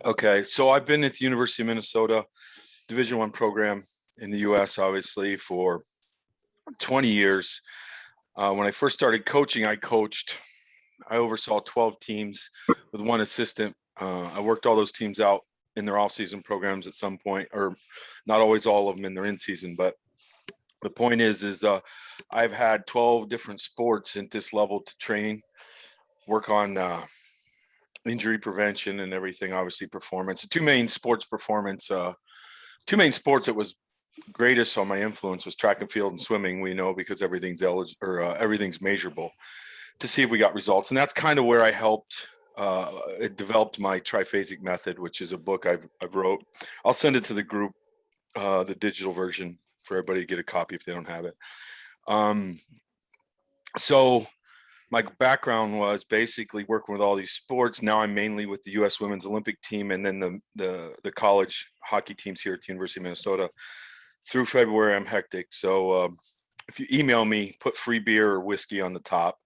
Okay, so I've been at the University of Minnesota Division I program in the U.S. obviously for 20 years. When I first started coaching, I oversaw 12 teams with one assistant. I worked all those teams out in their off-season programs at some point, or not always all of them in their in-season. But the point is I've had 12 different sports at this level to training, work on injury prevention and everything, obviously performance. The two main sports that was greatest on my influence was track and field and swimming. We know because everything's measurable to see if we got results, and that's kind of where I helped. It developed my Triphasic method, which is a book I've wrote. I'll send it to the group, the digital version for everybody to get a copy if they don't have it. So my background was basically working with all these sports. Now I'm mainly with the U.S. Women's Olympic team and then the college hockey teams here at the University of Minnesota. Through February, I'm hectic. So if you email me, put free beer or whiskey on the top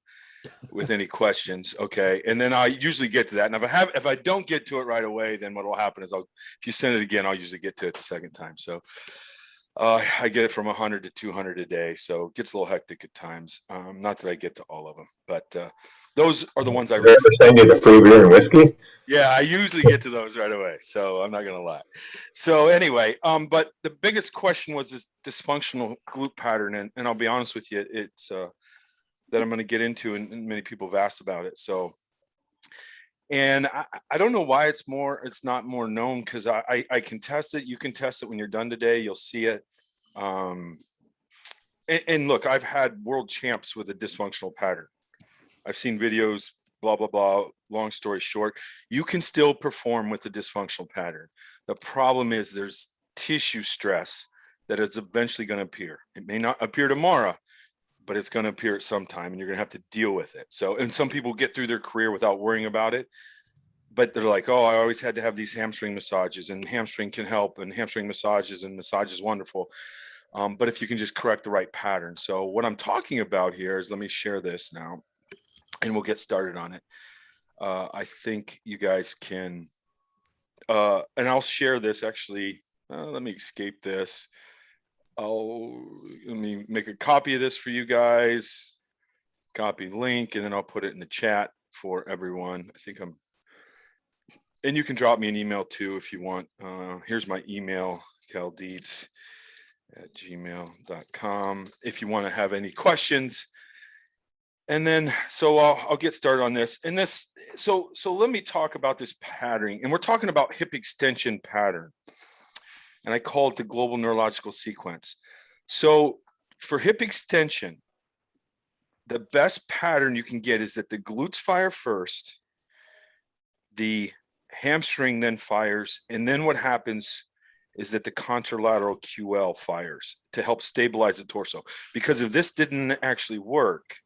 with any questions, okay? And then I usually get to that. And if I don't get to it right away, then what will happen is if you send it again, I'll usually get to it the second time. So I get it from 100 to 200 a day, so it gets a little hectic at times. Not that I get to all of them, but those are the ones I They ever send you the free beer and whiskey? Yeah, I usually get to those right away, so I'm not gonna lie. So anyway, but the biggest question was this dysfunctional glute pattern, and I'll be honest with you, it's that I'm going to get into, and many people have asked about it. So, and I don't know why it's not more known, because I can test it. You can test it when you're done today. You'll see it. And look, I've had world champs with a dysfunctional pattern. I've seen videos, blah, blah, blah. Long story short, you can still perform with the dysfunctional pattern. The problem is there's tissue stress that is eventually going to appear. It may not appear tomorrow, but it's going to appear at some time, and you're going to have to deal with it. So, and some people get through their career without worrying about it, but they're like, oh, I always had to have these hamstring massages, and hamstring can help, and hamstring massages and massage is wonderful. But if you can just correct the right pattern. So what I'm talking about here is, let me share this now, and we'll get started on it. I think you guys can, and I'll share this actually. Let me escape let me make a copy of this for you guys, copy link, and then I'll put it in the chat for everyone. And you can drop me an email too if you want. Here's my email, caldietz@gmail.com, if you want to have any questions. And then, so I'll get started on this. And so let me talk about this patterning. And we're talking about hip extension pattern. And I call it the global neurological sequence. So for hip extension, the best pattern you can get is that the glutes fire first, the hamstring then fires, and then what happens is that the contralateral QL fires to help stabilize the torso. Because if this didn't actually work,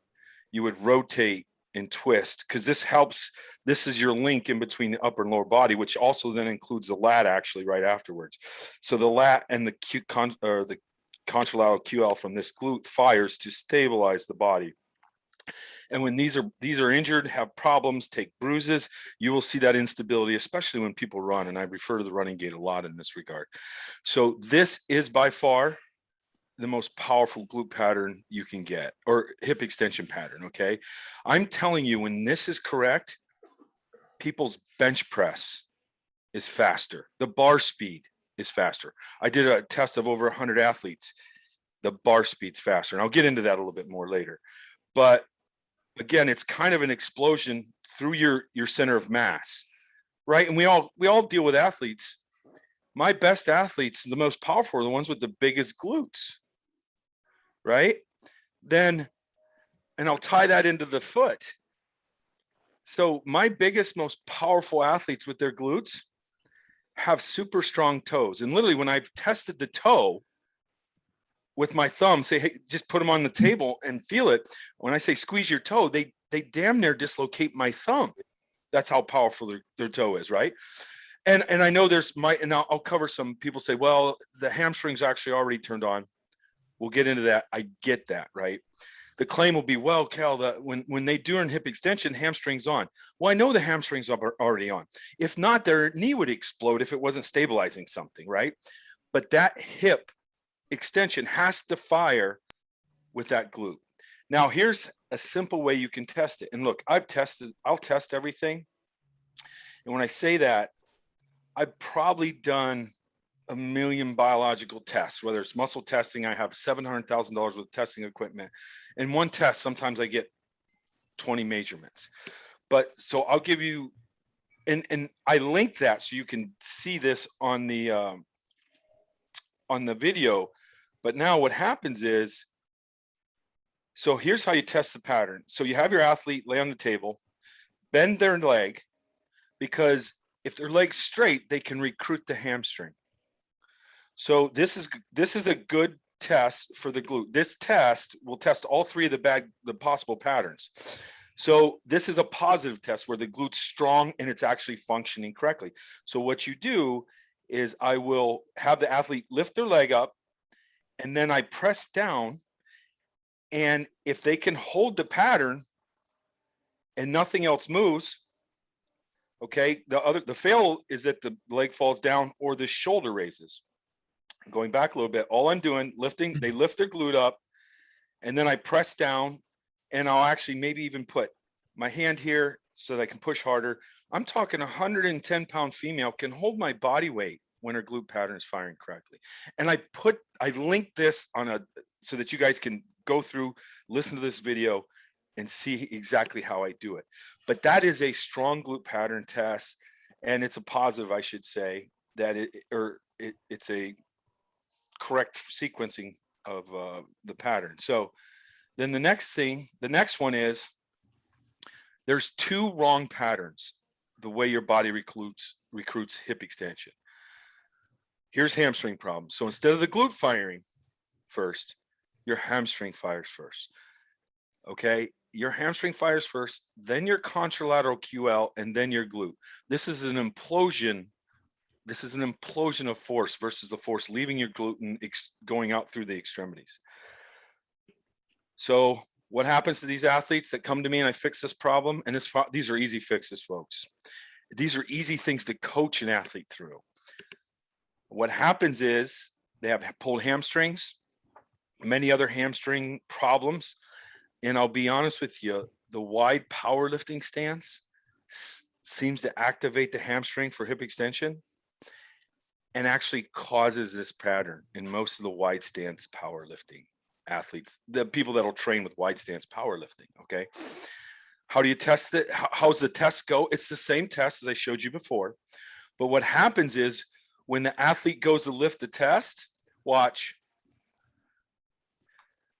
you would rotate and twist, because this helps. This is your link in between the upper and lower body, which also then includes the lat actually right afterwards. So the lat and the contralateral QL from this glute fires to stabilize the body. And when these are injured, have problems, take bruises, you will see that instability, especially when people run. And I refer to the running gait a lot in this regard. So this is by far the most powerful glute pattern you can get, or hip extension pattern. Okay. I'm telling you, when this is correct, people's bench press is faster. The bar speed is faster. I did a test of over 100 athletes. The bar speed's faster. And I'll get into that a little bit more later. But again, it's kind of an explosion through your center of mass, right? And we all deal with athletes. My best athletes, the most powerful, are the ones with the biggest glutes, right? Then, and I'll tie that into the foot. So my biggest, most powerful athletes with their glutes have super strong toes. And literally, when I've tested the toe with my thumb, say, hey, just put them on the table and feel it. When I say squeeze your toe, they damn near dislocate my thumb. That's how powerful their toe is, right? And I know and I'll cover some people say, well, the hamstring's actually already turned on. We'll get into that. I get that, right? the claim will be, well, Cal, when they do an hip extension, hamstring's on. Well, I know the hamstrings are already on. If not, their knee would explode if it wasn't stabilizing something, right? But that hip extension has to fire with that glute. Now, here's a simple way you can test it. And look, I'll test everything. And when I say that, I've probably done a million biological tests, whether it's muscle testing. I have $700,000 worth of testing equipment. In one test, sometimes I get 20 measurements. But so I'll give you, and I link that so you can see this on the video. But now what happens is, so here's how you test the pattern. So you have your athlete lay on the table, bend their leg, because if their leg's straight, they can recruit the hamstring. So this is a good test for the glute. This test will test all three of the possible patterns. So this is a positive test where the glute's strong and it's actually functioning correctly. So what you do is I will have the athlete lift their leg up, and then I press down. And if they can hold the pattern and nothing else moves, okay, the fail is that the leg falls down or the shoulder raises. Going back a little bit, all I'm doing, lifting, they lift their glute up, and then I press down, and I'll actually maybe even put my hand here so that I can push harder. I'm talking 110-pound female can hold my body weight when her glute pattern is firing correctly. And I link this on so that you guys can go through, listen to this video, and see exactly how I do it. But that is a strong glute pattern test, and it's a positive, I should say, that it's a correct sequencing of the pattern. So then the next one is, there's two wrong patterns the way your body recruits hip extension. Here's hamstring problem. So instead of the glute firing first, your hamstring fires first. Okay, your hamstring fires first, then your contralateral QL, and then your glute. This is an implosion. This is an implosion of force versus the force leaving your glute and going out through the extremities. So what happens to these athletes that come to me and I fix this problem? And these are easy fixes, folks. These are easy things to coach an athlete through. What happens is they have pulled hamstrings, many other hamstring problems. And I'll be honest with you, the wide powerlifting stance seems to activate the hamstring for hip extension and actually causes this pattern in most of the wide stance powerlifting athletes, the people that'll train with wide stance powerlifting. Okay. How do you test it? How's the test go? It's the same test as I showed you before. But what happens is when the athlete goes to lift the test, watch,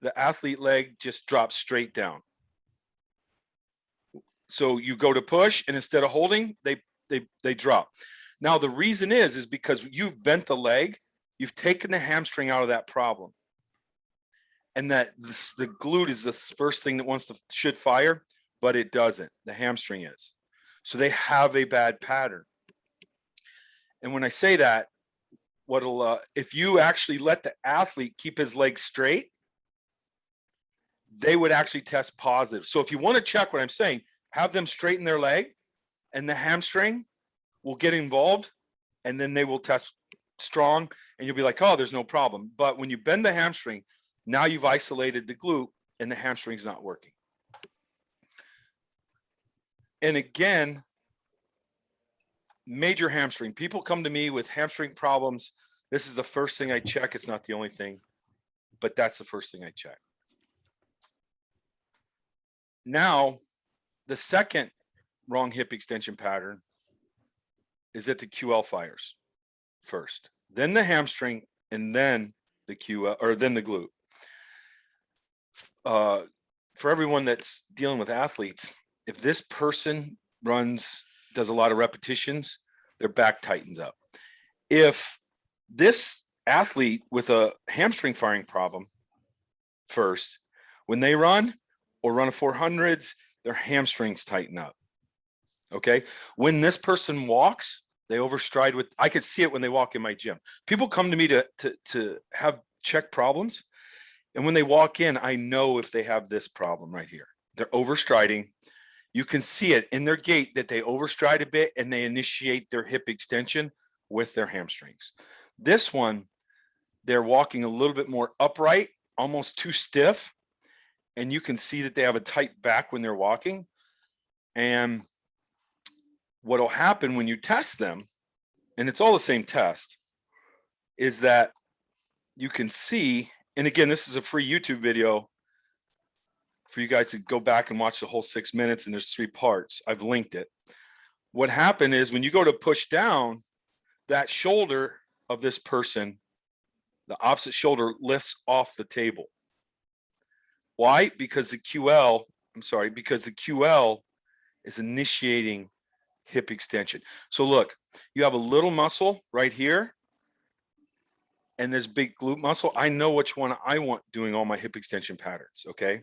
the athlete leg just drops straight down. So you go to push, and instead of holding, they drop. Now the reason is because you've bent the leg, you've taken the hamstring out of that problem, and that the glute is the first thing that should fire, but it doesn't. The hamstring is. So they have a bad pattern. And when I say that, if you actually let the athlete keep his leg straight, they would actually test positive. So if you want to check what I'm saying, have them straighten their leg, and the hamstring will get involved, and then they will test strong, and you'll be like, oh, there's no problem. But when you bend the hamstring, now you've isolated the glute, and the hamstring's not working. And again, major hamstring. People come to me with hamstring problems. This is the first thing I check. It's not the only thing, but that's the first thing I check. Now, the second wrong hip extension pattern is that the QL fires first, then the hamstring, and then the QL, or then the glute. For everyone that's dealing with athletes, if this person does a lot of repetitions, their back tightens up. If this athlete with a hamstring firing problem first, when they run or run a 400s, their hamstrings tighten up. Okay. When this person walks, they overstride I could see it when they walk in my gym. People come to me to have check problems. And when they walk in, I know if they have this problem right here. They're overstriding. You can see it in their gait that they overstride a bit and they initiate their hip extension with their hamstrings. This one, they're walking a little bit more upright, almost too stiff. And you can see that they have a tight back when they're walking. And what'll happen when you test them, and it's all the same test, is that you can see, and again, this is a free YouTube video for you guys to go back and watch the whole 6 minutes, and there's 3 parts. I've linked it. What happened is when you go to push down, that shoulder of this person, the opposite shoulder, lifts off the table. Why? Because the QL is initiating hip extension. So look, you have a little muscle right here and this big glute muscle. I know which one I want doing all my hip extension patterns, okay?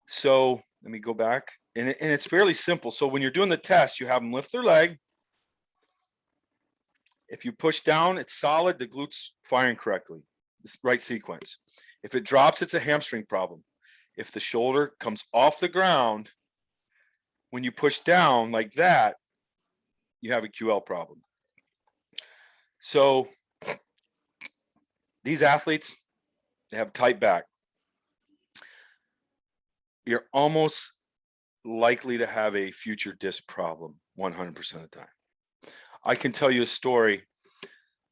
So let me go back, and it's fairly simple. So when you're doing the test, you have them lift their leg. If you push down, it's solid, the glute's firing correctly, this right sequence. If it drops, it's a hamstring problem. If the shoulder comes off the ground, when you push down like that, you have a QL problem. So these athletes, they have tight back. You're almost likely to have a future disc problem 100% of the time. I can tell you a story.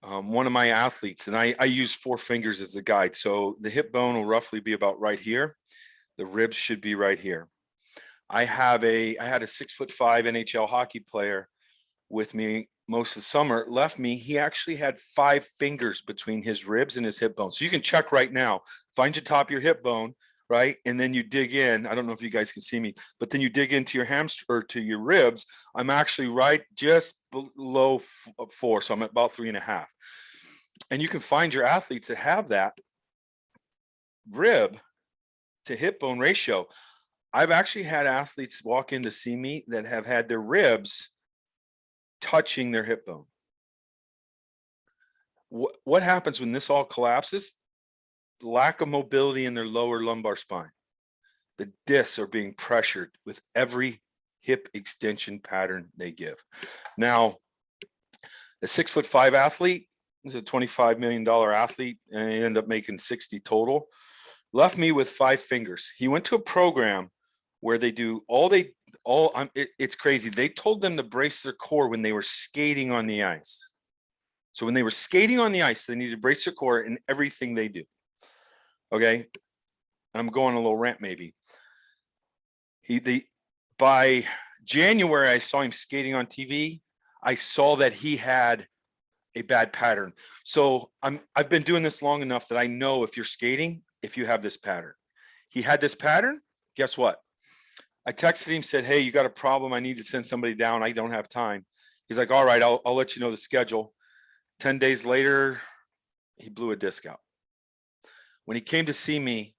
One of my athletes, and I use 4 fingers as a guide. So the hip bone will roughly be about right here. The ribs should be right here. I had a 6'5" NHL hockey player with me most of the summer, left me. He actually had 5 fingers between his ribs and his hip bone. So you can check right now, find your top of your hip bone, right? And then you dig in. I don't know if you guys can see me, but then you dig into your hamstring or to your ribs. I'm actually right just below 4. So I'm at about 3.5. And you can find your athletes that have that rib to hip bone ratio. I've actually had athletes walk in to see me that have had their ribs touching their hip bone. What happens when this all collapses? The lack of mobility in their lower lumbar spine. The discs are being pressured with every hip extension pattern they give. Now, a 6'5" athlete, is a $25 million athlete, and he ended up making 60 total, left me with 5 fingers. He went to a program where they do it's crazy. They told them to brace their core when they were skating on the ice. So when they were skating on the ice, they needed to brace their core in everything they do. Okay. I'm going a little rant maybe. By January, I saw him skating on TV. I saw that he had a bad pattern. So I've been doing this long enough that I know if you're skating, if you have this pattern. He had this pattern. Guess what? I texted him, said, hey, you got a problem. I need to send somebody down. I don't have time. He's like, all right, I'll let you know the schedule. 10 days later, he blew a disc out. When he came to see me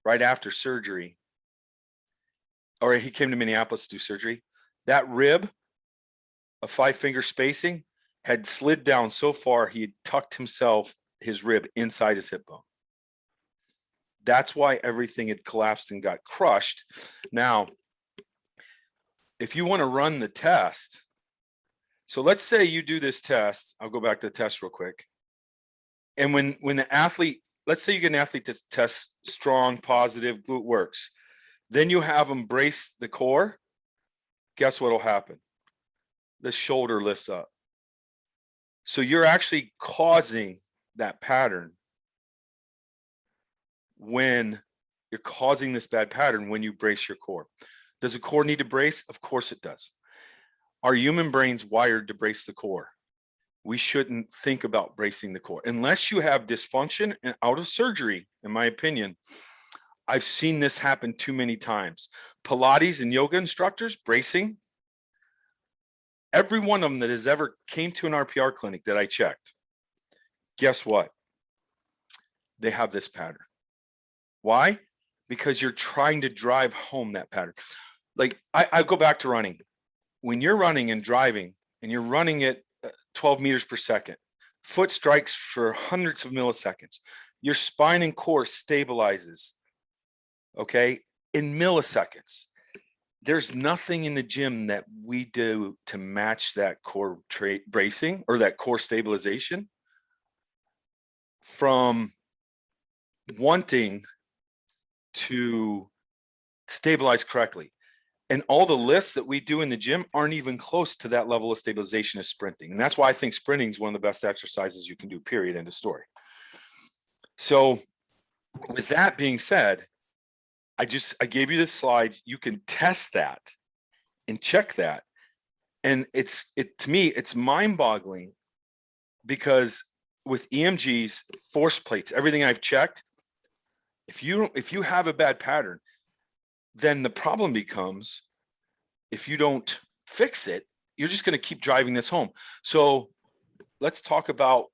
right after surgery, or he came to Minneapolis to do surgery, that rib of 5 finger spacing had slid down so far, he had tucked his rib inside his hip bone. That's why everything had collapsed and got crushed. Now, if you want to run the test, so let's say you do this test. I'll go back to the test real quick. And when the athlete, let's say you get an athlete that tests strong, positive, glute works. Then you have them brace the core. Guess what will happen? The shoulder lifts up. So you're actually causing that pattern when you're causing this bad pattern when you brace your core. Does the core need to brace? Of course it does. Our human brain's wired to brace the core. We shouldn't think about bracing the core unless you have dysfunction and out of surgery, in my opinion. I've seen this happen too many times. Pilates and yoga instructors bracing. Every one of them that has ever came to an RPR clinic that I checked, guess what? They have this pattern. Why? Because you're trying to drive home that pattern. Like I go back to running. When you're running and driving and you're running at 12 meters per second, foot strikes for hundreds of milliseconds. your spine and core stabilizes, okay, in milliseconds. There's nothing in the gym that we do to match that core bracing or that core stabilization from wanting to stabilize correctly. And all the lifts that we do in the gym aren't even close to that level of stabilization as sprinting. And that's why I think sprinting is one of the best exercises you can do, period, end of story. So with that being said, I gave you this slide. You can test that and check that. And to me, it's mind-boggling because with EMGs, force plates, everything I've checked, if you have a bad pattern, then the problem becomes, if you don't fix it, you're just going to keep driving this home. So let's talk about,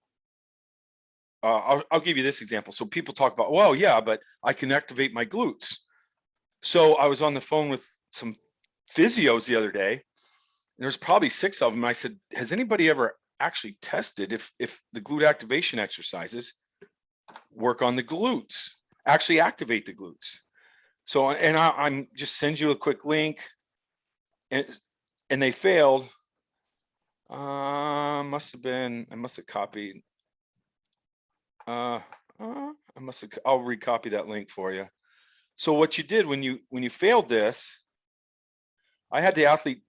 I'll give you this example. So people talk about, well, yeah, but I can activate my glutes. So I was on the phone with some physios the other day, and there's probably 6 of them. I said, has anybody ever actually tested if the glute activation exercises work on the glutes, actually activate the glutes? So, and I'm just send you a quick link, and they failed. I must have copied. I'll recopy that link for you. So what you did when you failed this, I had the athlete.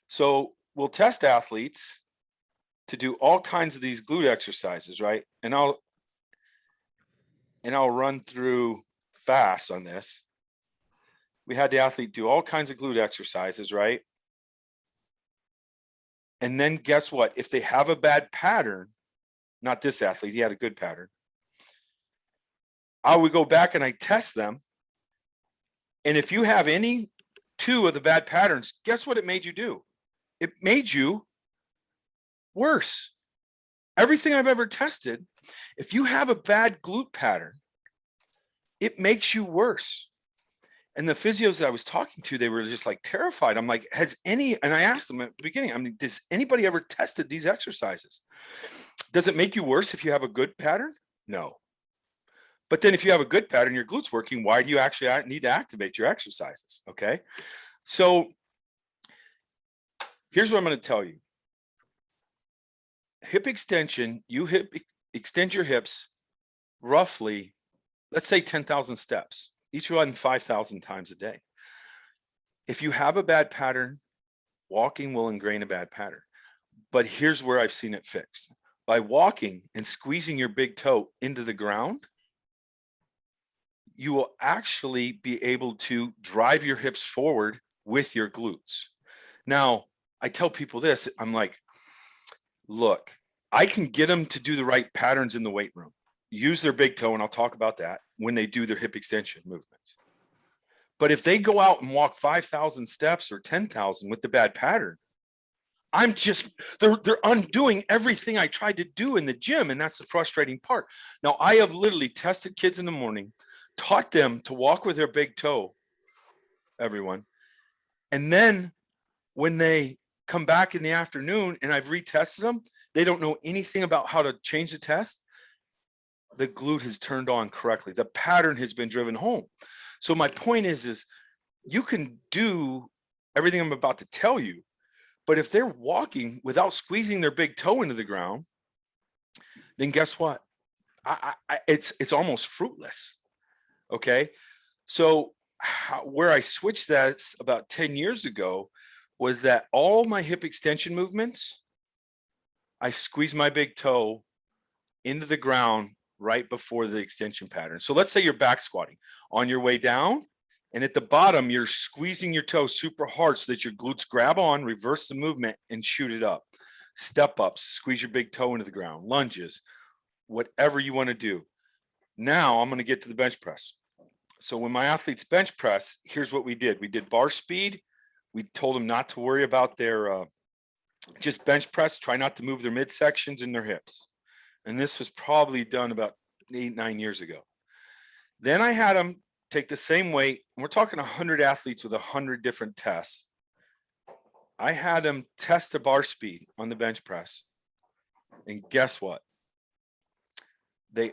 So we'll test athletes to do all kinds of these glute exercises, right? And I'll run through fast on this. We had the athlete do all kinds of glute exercises, right? And then guess what? If they have a bad pattern, not this athlete, he had a good pattern, I would go back and I test them. And if you have any 2 of the bad patterns, guess what it made you do? It made you worse. Everything I've ever tested, if you have a bad glute pattern, it makes you worse. And the physios that I was talking to, they were just like terrified. I'm like, and I asked them at the beginning, I mean, does anybody ever tested these exercises? Does it make you worse if you have a good pattern? No. But then if you have a good pattern, your glutes working, why do you actually need to activate your exercises? Okay. So here's what I'm going to tell you. Hip extension, extend your hips roughly, let's say 10,000 steps, each one 5,000 times a day. If you have a bad pattern, walking will ingrain a bad pattern. But here's where I've seen it fixed. By walking and squeezing your big toe into the ground, you will actually be able to drive your hips forward with your glutes. Now, I tell people this, I'm like, look, I can get them to do the right patterns in the weight room, use their big toe, and I'll talk about that when they do their hip extension movements. But if they go out and walk 5,000 steps or 10,000 with the bad pattern, they're undoing everything I tried to do in the gym. And that's the frustrating part. Now, I have literally tested kids in the morning, taught them to walk with their big toe, everyone. And then when they come back in the afternoon and I've retested them, they don't know anything about how to change the test. The glute has turned on correctly. The pattern has been driven home. So my point is you can do everything I'm about to tell you, but if they're walking without squeezing their big toe into the ground, then guess what? It's almost fruitless. Okay. So where I switched that about 10 years ago was that all my hip extension movements, I squeeze my big toe into the ground right before the extension pattern. So let's say you're back squatting on your way down, and at the bottom, you're squeezing your toe super hard so that your glutes grab on, reverse the movement, and shoot it up. Step ups, squeeze your big toe into the ground, lunges, whatever you want to do. Now I'm going to get to the bench press. So when my athletes bench press, here's what we did. We did bar speed. We told them not to worry about their just bench press, try not to move their midsections and their hips. And this was probably done about 8-9 years ago. Then I had them take the same weight. And we're talking 100 athletes with 100 different tests. I had them test the bar speed on the bench press. And guess what? They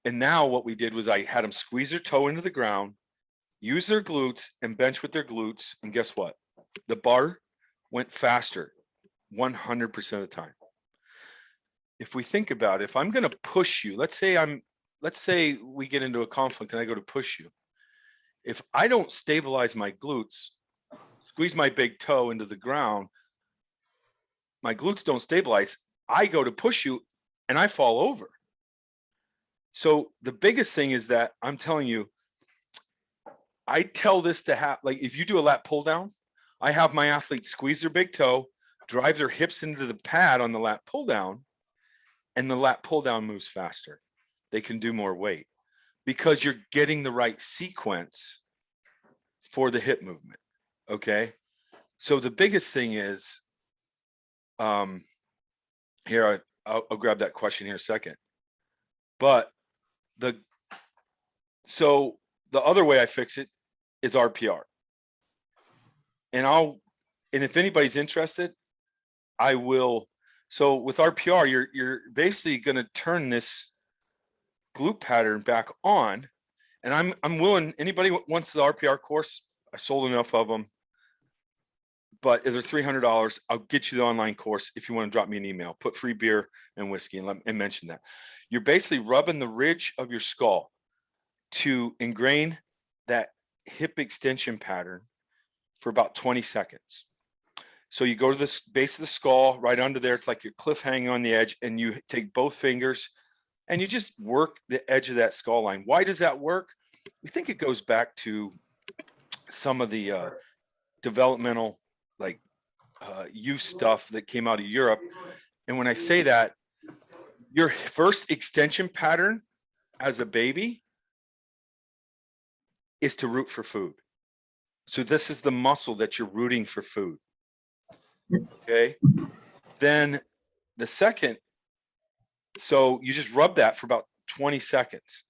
And now what we did was I had them squeeze their toe into the ground, use their glutes and bench with their glutes. And guess what? The bar went faster 100% of the time. If we think about it, if I'm going to push you, let's say we get into a conflict and I go to push you. If I don't stabilize my glutes, squeeze my big toe into the ground, my glutes don't stabilize, I go to push you and I fall over. So the biggest thing is that I'm telling you, I tell this to have, like, if you do a lat pull down, I have my athletes squeeze their big toe, drive their hips into the pad on the lat pull down, and the lat pull down moves faster. They can do more weight because you're getting the right sequence for the hip movement. Okay. So the biggest thing is, here, I'll grab that question here a second. But so the other way I fix it is RPR. And if anybody's interested, I will. So with RPR, you're basically going to turn this glute pattern back on. And I'm willing, anybody wants the RPR course, I sold enough of them. But they're $300. I'll get you the online course if you want to drop me an email. Put free beer and whiskey and mention that. You're basically rubbing the ridge of your skull to ingrain that hip extension pattern for about 20 seconds. So you go to the base of the skull, right under there. It's like your cliff hanging on the edge, and you take both fingers and you just work the edge of that skull line. Why does that work? We think it goes back to some of the developmental use stuff that came out of Europe. And when I say that, your first extension pattern as a baby is to root for food. So this is the muscle that you're rooting for food. Okay. Then the second, so you just rub that for about 20 seconds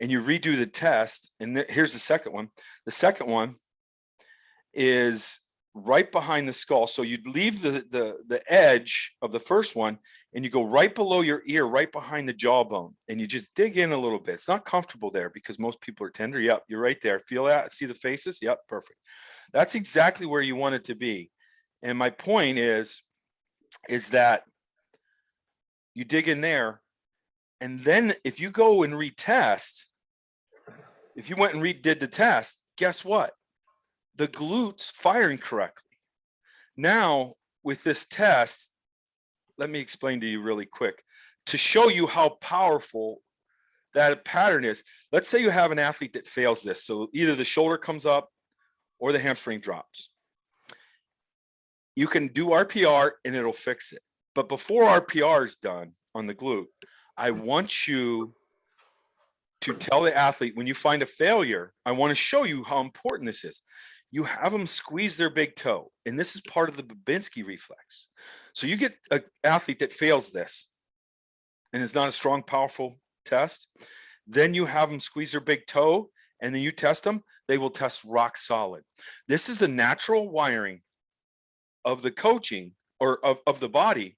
and you redo the test. And here's the second one. The second one is right behind the skull. So you'd leave the edge of the first one and you go right below your ear, right behind the jawbone, and you just dig in a little bit. It's not comfortable there because most people are tender. Yep, you're right there. Feel that? See the faces? Yep, perfect. That's exactly where you want it to be. And my point is that you dig in there, and then if you go and retest, if you went and redid the test, guess what? The glutes firing correctly. Now, with this test, let me explain to you really quick to show you how powerful that pattern is. Let's say you have an athlete that fails this. So either the shoulder comes up or the hamstring drops. You can do RPR and it'll fix it. But before RPR is done on the glute, I want you to tell the athlete, when you find a failure, I want to show you how important this is. You have them squeeze their big toe, and this is part of the Babinski reflex. So you get an athlete that fails this, and it's not a strong, powerful test. Then you have them squeeze their big toe, and then you test them. They will test rock solid. This is the natural wiring of the coaching or of the body.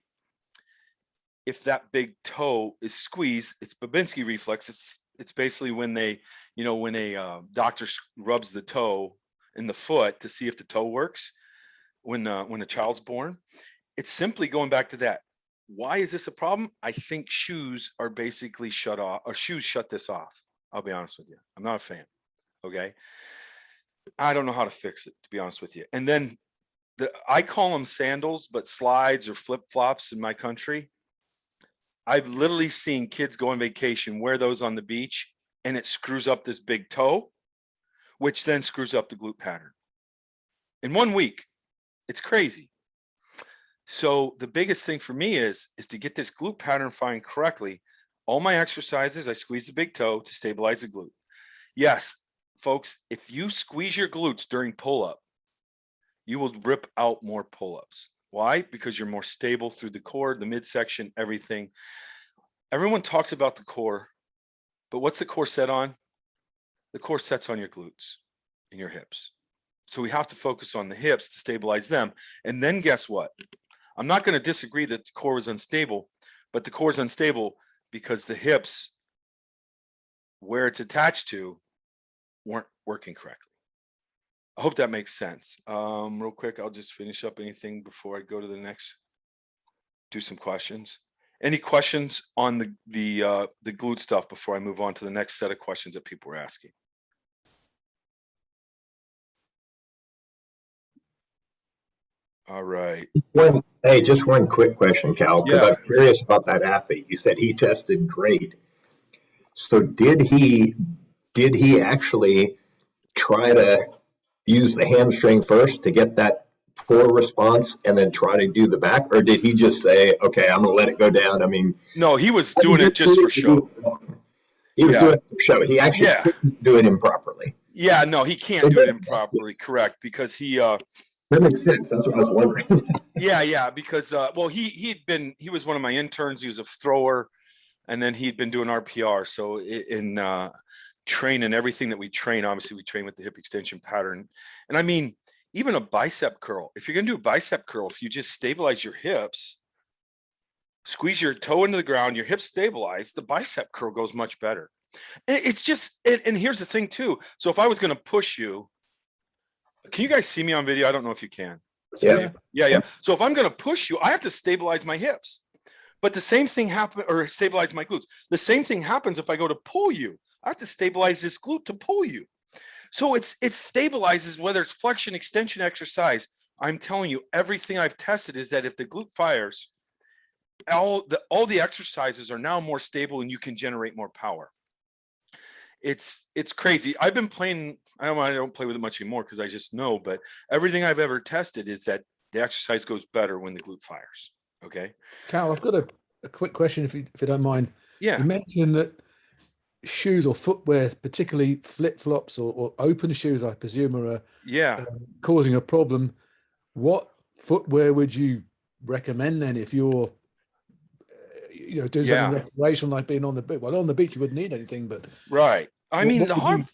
If that big toe is squeezed, it's Babinski reflex. It's basically when when a doctor rubs the toe in the foot to see if the toe works when a child's born. It's simply going back to that. Why is this a problem? I think shoes are basically shut off, or shoes shut this off. I'll be honest with you. I'm not a fan. Okay. I don't know how to fix it, to be honest with you. And then I call them sandals, but slides or flip flops in my country. I've literally seen kids go on vacation, wear those on the beach, and it screws up this big toe, which then screws up the glute pattern. In 1 week, it's crazy. So the biggest thing for me is to get this glute pattern firing correctly. All my exercises, I squeeze the big toe to stabilize the glute. Yes, folks, if you squeeze your glutes during pull-up, you will rip out more pull-ups. Why? Because you're more stable through the core, the midsection, everything. Everyone talks about the core, but what's the core set on? The core sets on your glutes and your hips. So we have to focus on the hips to stabilize them. And then guess what? I'm not going to disagree that the core is unstable, but the core is unstable because the hips where it's attached to weren't working correctly. I hope that makes sense. Real quick, I'll just finish up anything before I go to the next, do some questions. Any questions on the glute stuff before I move on to the next set of questions that people were asking? All right. Just one quick question, Cal, because Yeah. I'm curious about that athlete. You said he tested great. So did he actually try to use the hamstring first to get that poor response and then try to do the back? Or did he just say, okay, I'm going to let it go down? I mean, no, he was doing it just for show. He was doing it for show. He actually couldn't do it improperly. Yeah, no, he can't do it improperly, correct, because he that makes sense. That's what I was wondering. yeah, because well, he was one of my interns. He was a thrower, and then he'd been doing RPR. So in training, everything that we train, obviously we train with the hip extension pattern. And I mean, even a bicep curl, if you're gonna do a bicep curl, if you just stabilize your hips, squeeze your toe into the ground, your hips stabilize, the bicep curl goes much better. And it's just, and here's the thing too. So if I was gonna push you, can you guys see me on video? I don't know if you can. Yeah. So if I'm going to push you, I have to stabilize my hips. But the same thing happens, or stabilize my glutes. The same thing happens if I go to pull you. I have to stabilize this glute to pull you. So it stabilizes, whether it's flexion, extension, exercise. I'm telling you, everything I've tested is that if the glute fires, all the exercises are now more stable and you can generate more power. It's crazy. I've been playing, I don't play with it much anymore because I just know, but everything I've ever tested is that the exercise goes better when the glute fires. Okay. Cal, I've got a quick question if you don't mind. Yeah. You mentioned that shoes or footwear, particularly flip-flops or open shoes, I presume, are causing a problem. What footwear would you recommend then if you're doing something recreational like being on the beach? Well, on the beach you wouldn't need anything, but right. I mean, the hard.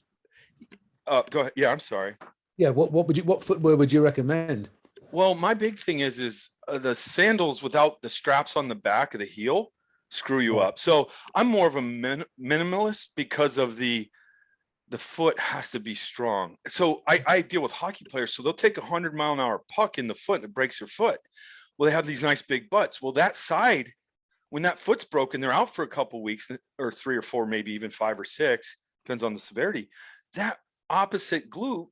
Go ahead. Yeah, I'm sorry. Yeah, what footwear would you recommend? Well, my big thing is the sandals without the straps on the back of the heel screw you up. So I'm more of a minimalist because of the foot has to be strong. So I deal with hockey players. So they'll take 100-mile-an-hour puck in the foot and it breaks your foot. Well, they have these nice big butts. Well, that side, when that foot's broken, they're out for a couple of weeks, or 3 or 4, maybe even 5 or 6, depends on the severity. That opposite glute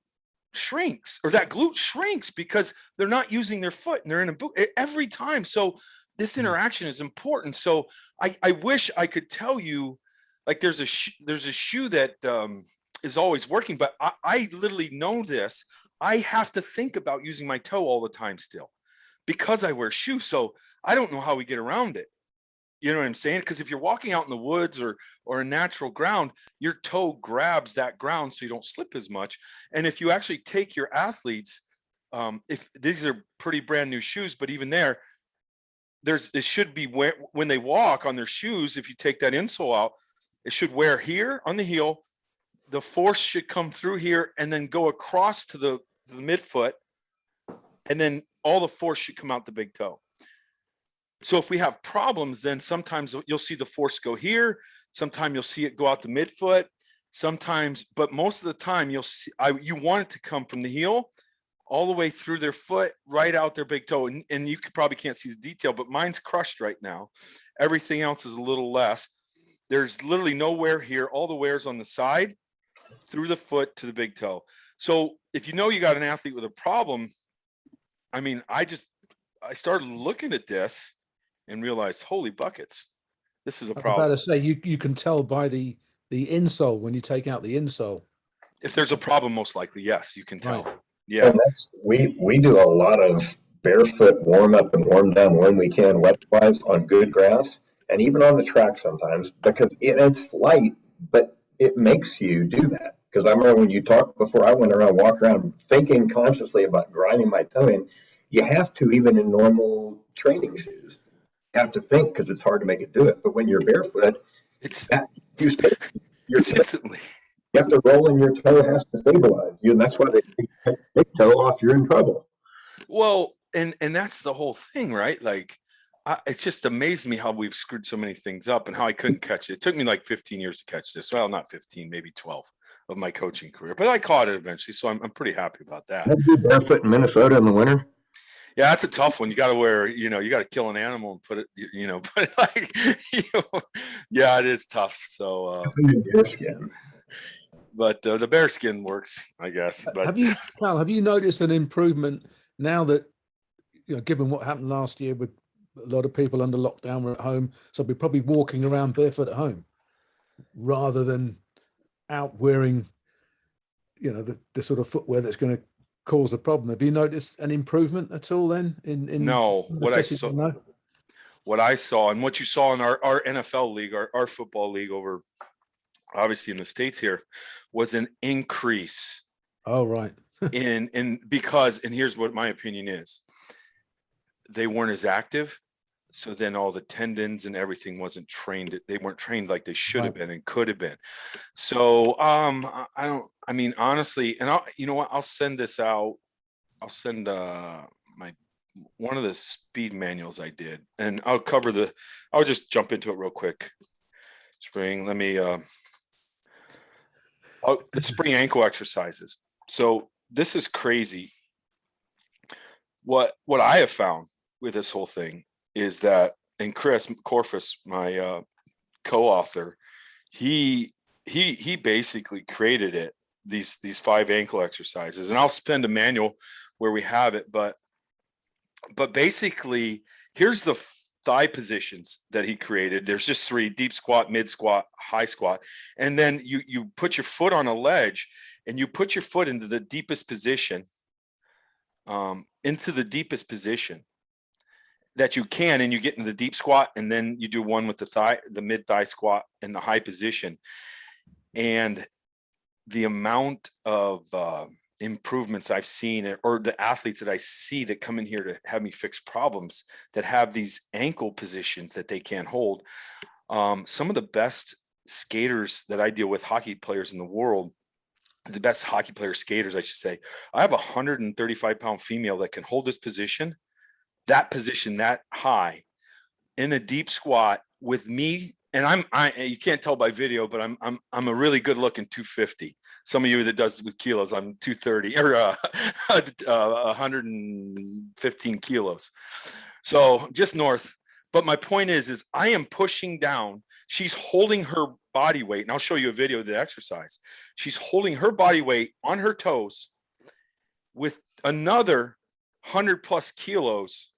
shrinks, or that glute shrinks because they're not using their foot and they're in a boot every time. So this interaction is important. So I wish I could tell you, like there's a shoe that is always working, but I literally know this. I have to think about using my toe all the time still because I wear shoes. So I don't know how we get around it. You know what I'm saying? Because if you're walking out in the woods or a natural ground, your toe grabs that ground so you don't slip as much. And if you actually take your athletes, if these are pretty brand new shoes, but even there, it should be when they walk on their shoes, if you take that insole out, it should wear here on the heel. The force should come through here and then go across to the midfoot. And then all the force should come out the big toe. So if we have problems, then sometimes you'll see the force go here. Sometimes you'll see it go out the midfoot. Sometimes, but most of the time you'll see, you want it to come from the heel all the way through their foot, right out their big toe. And you probably can't see the detail, but mine's crushed right now. Everything else is a little less. There's literally no wear here. All the wear's on the side, through the foot to the big toe. So if you know you got an athlete with a problem, I mean, I started looking at this and realized, holy buckets, this is a problem. I was about to say, you can tell by the insole when you take out the insole. If there's a problem, most likely, yes, you can tell. Right. Yeah. And we do a lot of barefoot warm up and warm down when we can, weather-wise, on good grass, and even on the track sometimes, because it's light, but it makes you do that. Because I remember when you talked before, I went around, walk around thinking consciously about grinding my toe in. You have to, even in normal training shoes. Have to think because it's hard to make it do it. But when you're barefoot, instantly. You have to roll and your toe has to stabilize you, and that's why they take big toe off. You're in trouble. Well, and that's the whole thing, right? Like It's just amazed me how we've screwed so many things up and how I couldn't catch it. It took me like 15 years to catch this. Well, not 15, maybe 12 of my coaching career, but I caught it eventually. So I'm pretty happy about that. Have you barefoot in Minnesota in the winter? Yeah, that's a tough one. You got to wear, you got to kill an animal and put it, but like, yeah, it is tough. So, Bear skin. But the bear skin works, I guess. But Cal, have you noticed an improvement now that, given what happened last year with a lot of people under lockdown were at home, so we're probably walking around barefoot at home rather than out wearing, the sort of footwear that's going to cause a problem. Have you noticed an improvement at all then? No, what I saw and what you saw in our NFL league, our football league over, obviously in the States here, was an increase. Oh, right. because here's what my opinion is. They weren't as active. So then all the tendons and everything wasn't trained. They weren't trained like they should have been and could have been. So honestly, and you know what, I'll send this out. I'll send one of the speed manuals I did, and I'll just jump into it real quick. Spring, let me, the spring ankle exercises. So this is crazy. What I have found with this whole thing is that, and Chris Corfus, my co-author, he basically created it, these 5 ankle exercises, and I'll spend a manual where we have it, but basically here's the thigh positions that he created. There's just 3: deep squat, mid squat, high squat, and then you put your foot on a ledge and you put your foot into the deepest position, that you can, and you get into the deep squat, and then you do one with the mid thigh squat in the high position. And the amount of improvements I've seen, or the athletes that I see that come in here to have me fix problems, that have these ankle positions that they can't hold. Some of the best skaters that I deal with, hockey players in the world, the best hockey player skaters, I should say, I have a 135-pound female that can hold this position, that high, in a deep squat with me. And you can't tell by video, but I'm a really good looking 250. Some of you that does with kilos, I'm 230 or 115 kilos. So just north. But my point is I am pushing down. She's holding her body weight, and I'll show you a video of the exercise. She's holding her body weight on her toes with another 100+ kilos,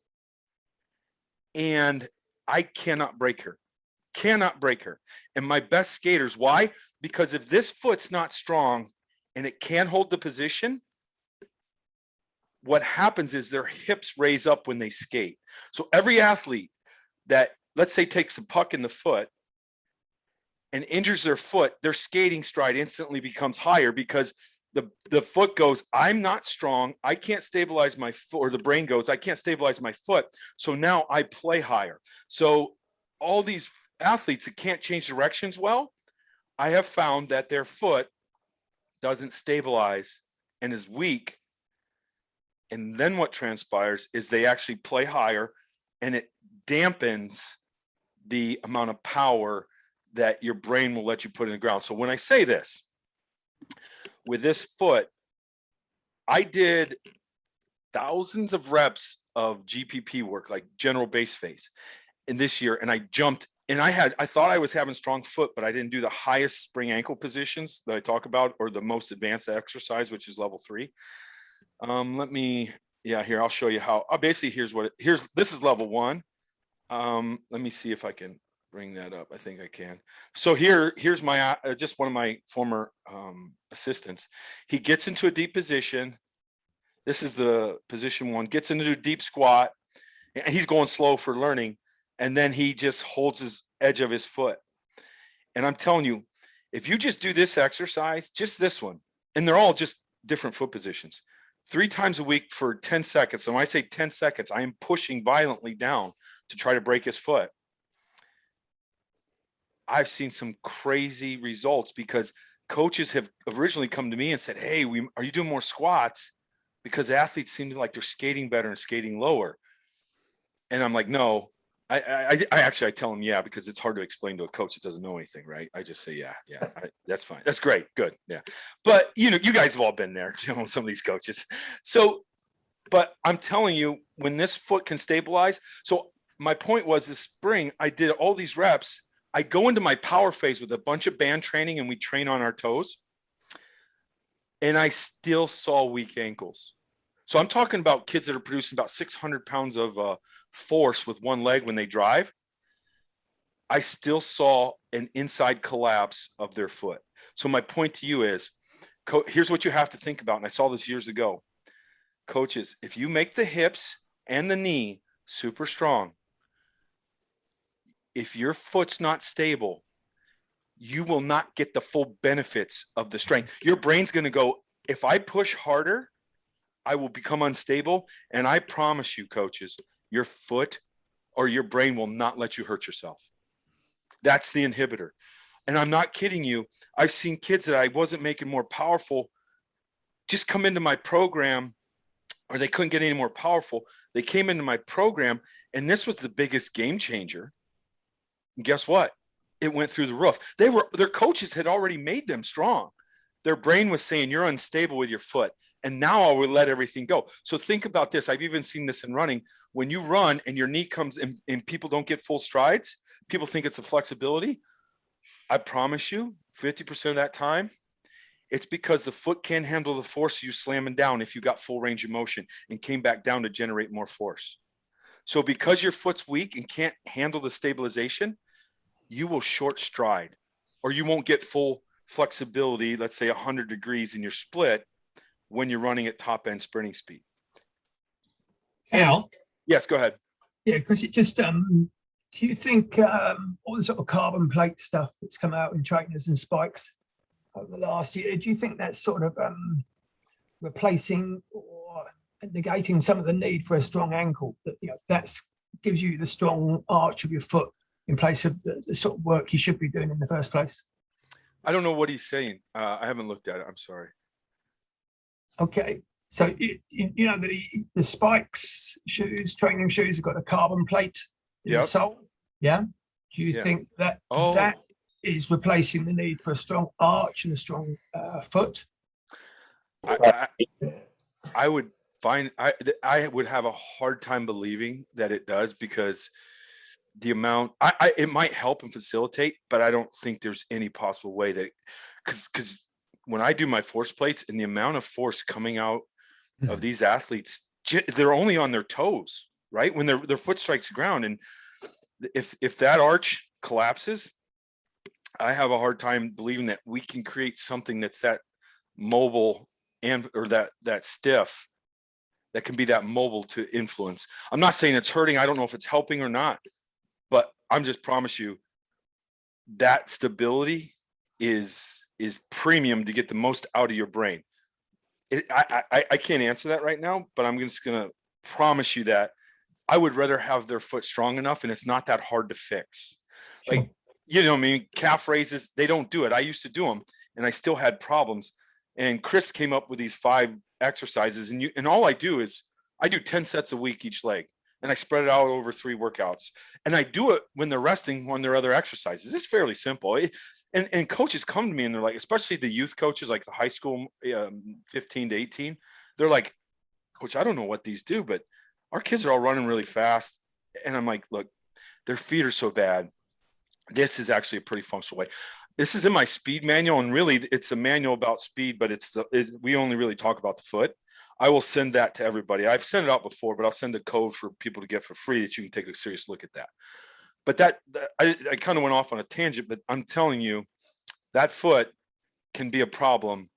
and I cannot break her. And my best skaters, why? Because if this foot's not strong and it can't hold the position, what happens is their hips raise up when they skate. So every athlete that, let's say, takes a puck in the foot and injures their foot, their skating stride instantly becomes higher, because the foot goes, I'm not strong, I can't stabilize my foot, or the brain goes, I can't stabilize my foot, so now I play higher. So all these athletes that can't change directions well, I have found that their foot doesn't stabilize and is weak. And then what transpires is they actually play higher, and it dampens the amount of power that your brain will let you put in the ground. So when I say this, with this foot, I did thousands of reps of GPP work, like general base phase, in this year, and I jumped. And I thought I was having strong foot, but I didn't do the highest spring ankle positions that I talk about, or the most advanced exercise, which is level 3. Here, I'll show you how. Basically, this is level 1. Let me see if I can bring that up. I think I can. So here's my, just one of my former assistants. He gets into a deep position. This is the position 1, gets into a deep squat, and he's going slow for learning. And then he just holds his edge of his foot. And I'm telling you, if you just do this exercise, just this one, and they're all just different foot positions, 3 times a week for 10 seconds. So when I say 10 seconds, I am pushing violently down to try to break his foot. I've seen some crazy results, because coaches have originally come to me and said, hey, are you doing more squats? Because athletes seem to like they're skating better and skating lower. And I'm like, no, I tell them, yeah, because it's hard to explain to a coach that doesn't know anything, right? I just say, yeah, that's fine. That's great. Good. Yeah. But you guys have all been there, some of these coaches. So, but I'm telling you, when this foot can stabilize. So my point was this spring, I did all these reps. I go into my power phase with a bunch of band training and we train on our toes. And I still saw weak ankles. So I'm talking about kids that are producing about 600 pounds of force with one leg when they drive. I still saw an inside collapse of their foot. So my point to you is, here's what you have to think about. And I saw this years ago. Coaches, if you make the hips and the knee super strong, if your foot's not stable, you will not get the full benefits of the strength. Your brain's going to go, if I push harder, I will become unstable. And I promise you, coaches, your foot or your brain will not let you hurt yourself. That's the inhibitor. And I'm not kidding you. I've seen kids that I wasn't making more powerful just come into my program, or they couldn't get any more powerful. They came into my program, and this was the biggest game changer. And guess what? It went through the roof. Their coaches had already made them strong. Their brain was saying, you're unstable with your foot. And now I will let everything go. So think about this. I've even seen this in running. When you run and your knee comes and people don't get full strides, people think it's a flexibility. I promise you, 50% of that time, it's because the foot can't handle the force of you slamming down if you got full range of motion and came back down to generate more force. So because your foot's weak and can't handle the stabilization, you will short stride, or you won't get full flexibility, let's say 100 degrees in your split when you're running at top end sprinting speed. Al? Yes, go ahead. Yeah, because it just, do you think all the sort of carbon plate stuff that's come out in trainers and spikes over the last year, do you think that's sort of replacing or negating some of the need for a strong ankle, that that's gives you the strong arch of your foot in place of the sort of work you should be doing in the first place? I don't know what he's saying. I haven't looked at it. I'm sorry. Okay. So, the spikes shoes, training shoes have got a carbon plate in the sole. Yeah. Do you think that that is replacing the need for a strong arch and a strong foot? I would find, I would have a hard time believing that it does, because the amount, it might help and facilitate, but I don't think there's any possible way that, because when I do my force plates and the amount of force coming out of these athletes, they're only on their toes, right? When their foot strikes the ground. And if that arch collapses, I have a hard time believing that we can create something that's that mobile or that stiff, that can be that mobile to influence. I'm not saying it's hurting. I don't know if it's helping or not, but I'm just promise you that stability is premium to get the most out of your brain. I can't answer that right now, but I'm just going to promise you that I would rather have their foot strong enough, and it's not that hard to fix. Sure. Like, I mean, calf raises, they don't do it. I used to do them and I still had problems. And Chris came up with these 5 exercises, and all I do is I do 10 sets a week each leg, and I spread it out over 3 workouts, and I do it when they're resting on their other exercises. It's fairly simple. And coaches come to me and they're like, especially the youth coaches, like the high school 15 to 18, they're like, Coach, I don't know what these do, but our kids are all running really fast. And I'm like, look, their feet are so bad. This is actually a pretty functional way. This is in my speed manual, and really it's a manual about speed, but we only really talk about the foot. I will send that to everybody. I've sent it out before, but I'll send a code for people to get for free that you can take a serious look at that. But I kind of went off on a tangent, but I'm telling you, that foot can be a problem.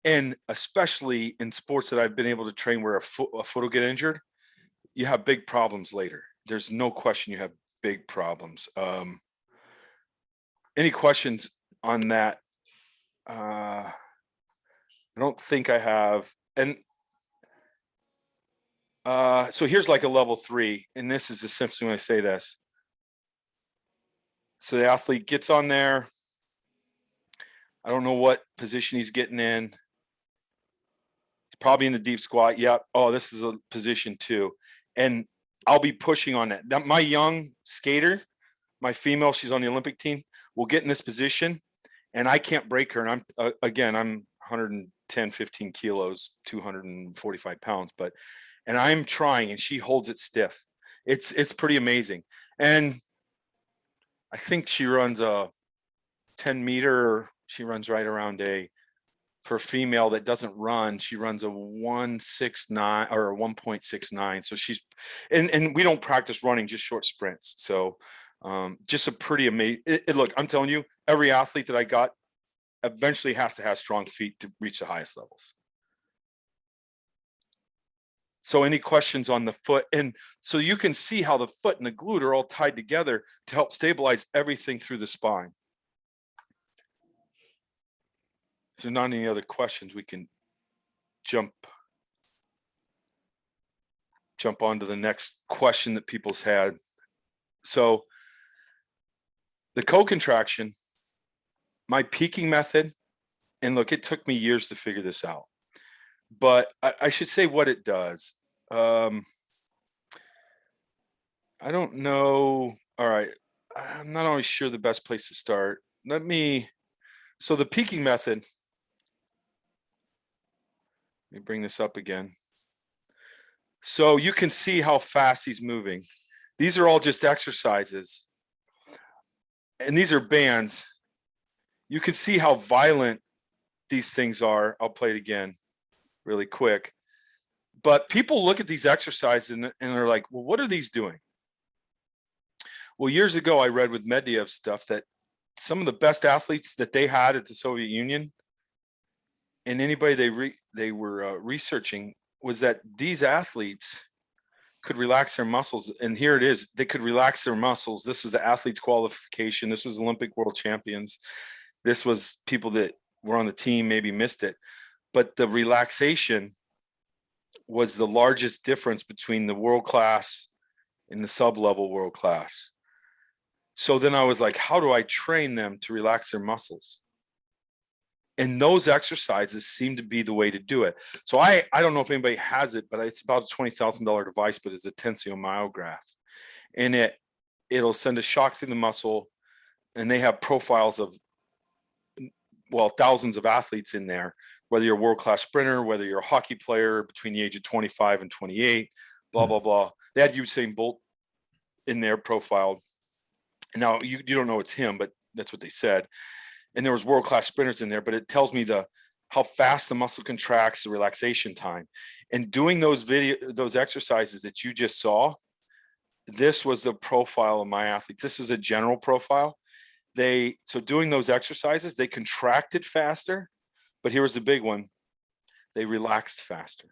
And especially in sports that I've been able to train where a foot will get injured, you have big problems later. There's no question you have big problems. Any questions on that? I don't think I have. And so here's like a level 3, and this is essentially when I say this. So the athlete gets on there. I don't know what position he's getting in. He's probably in the deep squat. Yep. Oh, this is a position 2. And I'll be pushing on that. My young skater, my female, she's on the Olympic team, will get in this position and I can't break her. And I'm 110, 15 kilos, 245 pounds, and I'm trying and she holds it stiff. It's pretty amazing. And I think she runs a 10 meter. She runs right around for a female that doesn't run, she runs a 1.69 or a 1.69. So she's, and we don't practice running, just short sprints. So just a pretty amazing, look, I'm telling you, every athlete that I got eventually has to have strong feet to reach the highest levels. So any questions on the foot? And so you can see how the foot and the glute are all tied together to help stabilize everything through the spine. If there's not any other questions, we can jump on to the next question that people's had. So the co-contraction, my peaking method, and look, it took me years to figure this out, but I should say what it does. I don't know. All right. I'm not always sure the best place to start. So the peaking method, let me bring this up again. So you can see how fast he's moving. These are all just exercises. And these are bands. You can see how violent these things are. I'll play it again really quick. But people look at these exercises and they're like, well, what are these doing? Well, years ago, I read with Medvedev's stuff that some of the best athletes that they had at the Soviet Union and anybody they were researching was that these athletes could relax their muscles. And here it is. They could relax their muscles. This is the athlete's qualification. This was Olympic world champions. This was people that were on the team, maybe missed it. But the relaxation was the largest difference between the world class and the sub-level world class. So then I was like, how do I train them to relax their muscles? And those exercises seem to be the way to do it. So I don't know if anybody has it, but it's about a $20,000 device, but it's a tensiomyograph. And it'll send a shock through the muscle. And they have profiles of, well, thousands of athletes in there, whether you're a world-class sprinter, whether you're a hockey player between the age of 25 and 28, blah, blah, blah. They had Usain Bolt in their profile. Now, you don't know it's him, but that's what they said. And there was world-class sprinters in there, but it tells me how fast the muscle contracts, the relaxation time. And doing those exercises that you just saw, this was the profile of my athlete. This is a general profile. So doing those exercises, they contracted faster, but here was the big one. They relaxed faster.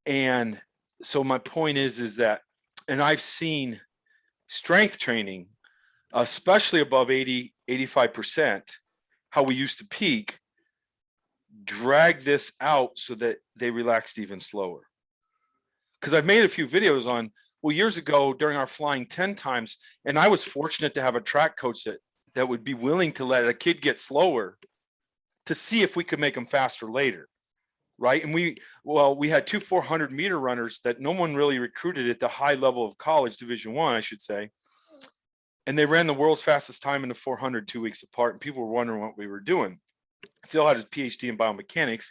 And so my point is that, and I've seen strength training, especially above 80, 85%, how we used to peak, drag this out so that they relaxed even slower. Because I've made a few videos on, well, years ago during our flying 10 times, and I was fortunate to have a track coach that would be willing to let a kid get slower to see if we could make them faster later, right? And we had 2 400-meter runners that no one really recruited at the high level of college, Division I, I should say. And they ran the world's fastest time in the 400 2 weeks apart. And people were wondering what we were doing. Phil had his PhD in biomechanics.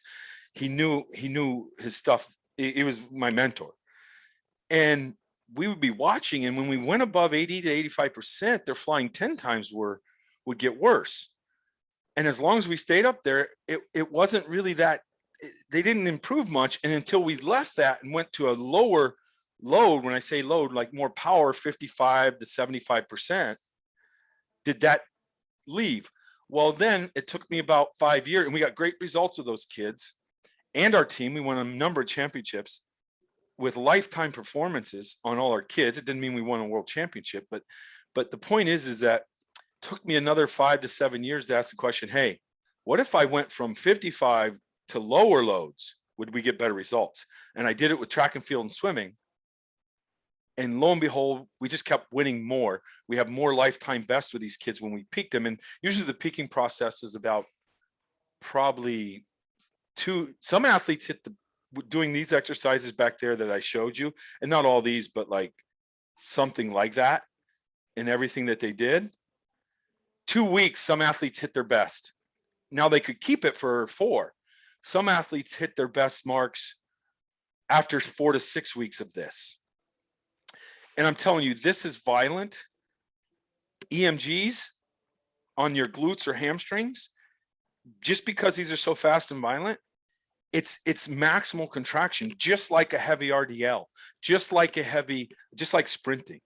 He knew his stuff. He was my mentor. And we would be watching. And when we went above 80 to 85%, their flying 10 times would get worse. And as long as we stayed up there, it wasn't really that, they didn't improve much. And until we left that and went to a lower load, when I say load, like more power, 55 to 75%, did that leave? Well, then it took me about 5 years, and we got great results with those kids and our team. We won a number of championships with lifetime performances on all our kids. It didn't mean we won a world championship, but the point is that it took me another 5 to 7 years to ask the question, hey, what if I went from 55 to lower loads? Would we get better results? And I did it with track and field and swimming. And lo and behold, we just kept winning more. We have more lifetime bests with these kids when we peak them. And usually the peaking process is about probably some athletes hit doing these exercises back there that I showed you, and not all these, but like something like that, and everything that they did, 2 weeks, some athletes hit their best. Now they could keep it for 4. Some athletes hit their best marks after 4 to 6 weeks of this. And I'm telling you, this is violent. EMGs on your glutes or hamstrings, just because these are so fast and violent, it's maximal contraction, just like a heavy RDL, just like sprinting.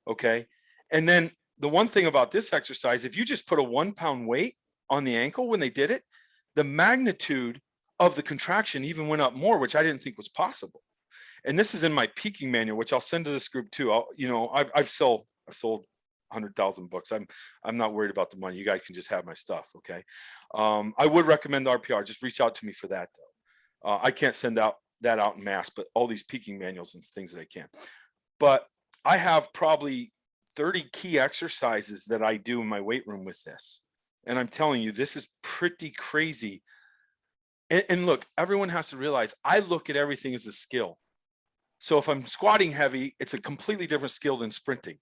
Okay. And then the one thing about this exercise, if you just put a 1 pound weight on the ankle when they did it, the magnitude of the contraction even went up more, which I didn't think was possible. And this is in my peaking manual, which I'll send to this group too. I've sold 100,000 books. I'm not worried about the money. You guys can just have my stuff. Okay. I would recommend RPR. Just reach out to me for that though. I can't send that out in mass, but all these peaking manuals and things that I can. But I have probably 30 key exercises that I do in my weight room with this. And I'm telling you, this is pretty crazy. And look, everyone has to realize I look at everything as a skill. So if I'm squatting heavy, it's a completely different skill than sprinting.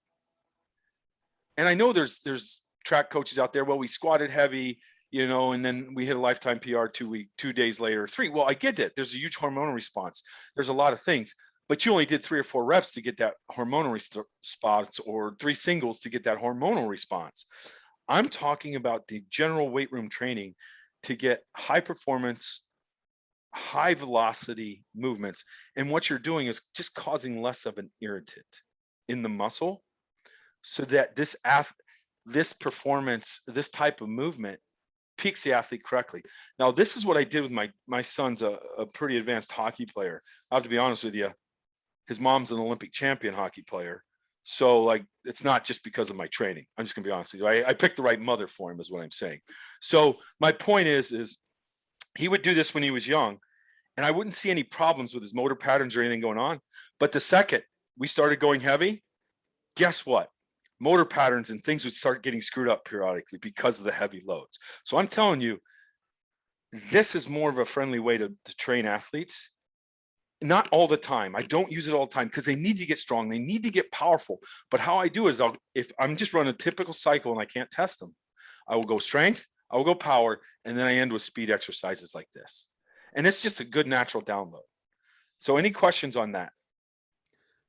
And I know there's track coaches out there. Well, we squatted heavy, and then we hit a lifetime PR 2 days later, 3. Well, I get that. There's a huge hormonal response. There's a lot of things, but you only did 3 or 4 reps to get that hormonal response, or 3 singles to get that hormonal response. I'm talking about the general weight room training to get high performance, high velocity movements. And what you're doing is just causing less of an irritant in the muscle, so that this performance, this type of movement peaks the athlete correctly. Now, this is what I did with my son's a pretty advanced hockey player. I have to be honest with you. His mom's an Olympic champion hockey player. So it's not just because of my training. I'm just gonna be honest with you. I picked the right mother for him is what I'm saying. So my point is he would do this when he was young, and I wouldn't see any problems with his motor patterns or anything going on. But the second we started going heavy, guess what? Motor patterns and things would start getting screwed up periodically because of the heavy loads. So I'm telling you, this is more of a friendly way to train athletes. Not all the time. I don't use it all the time because they need to get strong. They need to get powerful. But how I do is if I'm just running a typical cycle and I can't test them, I will go strength, I will go power, and then I end with speed exercises like this. And it's just a good natural download. So any questions on that?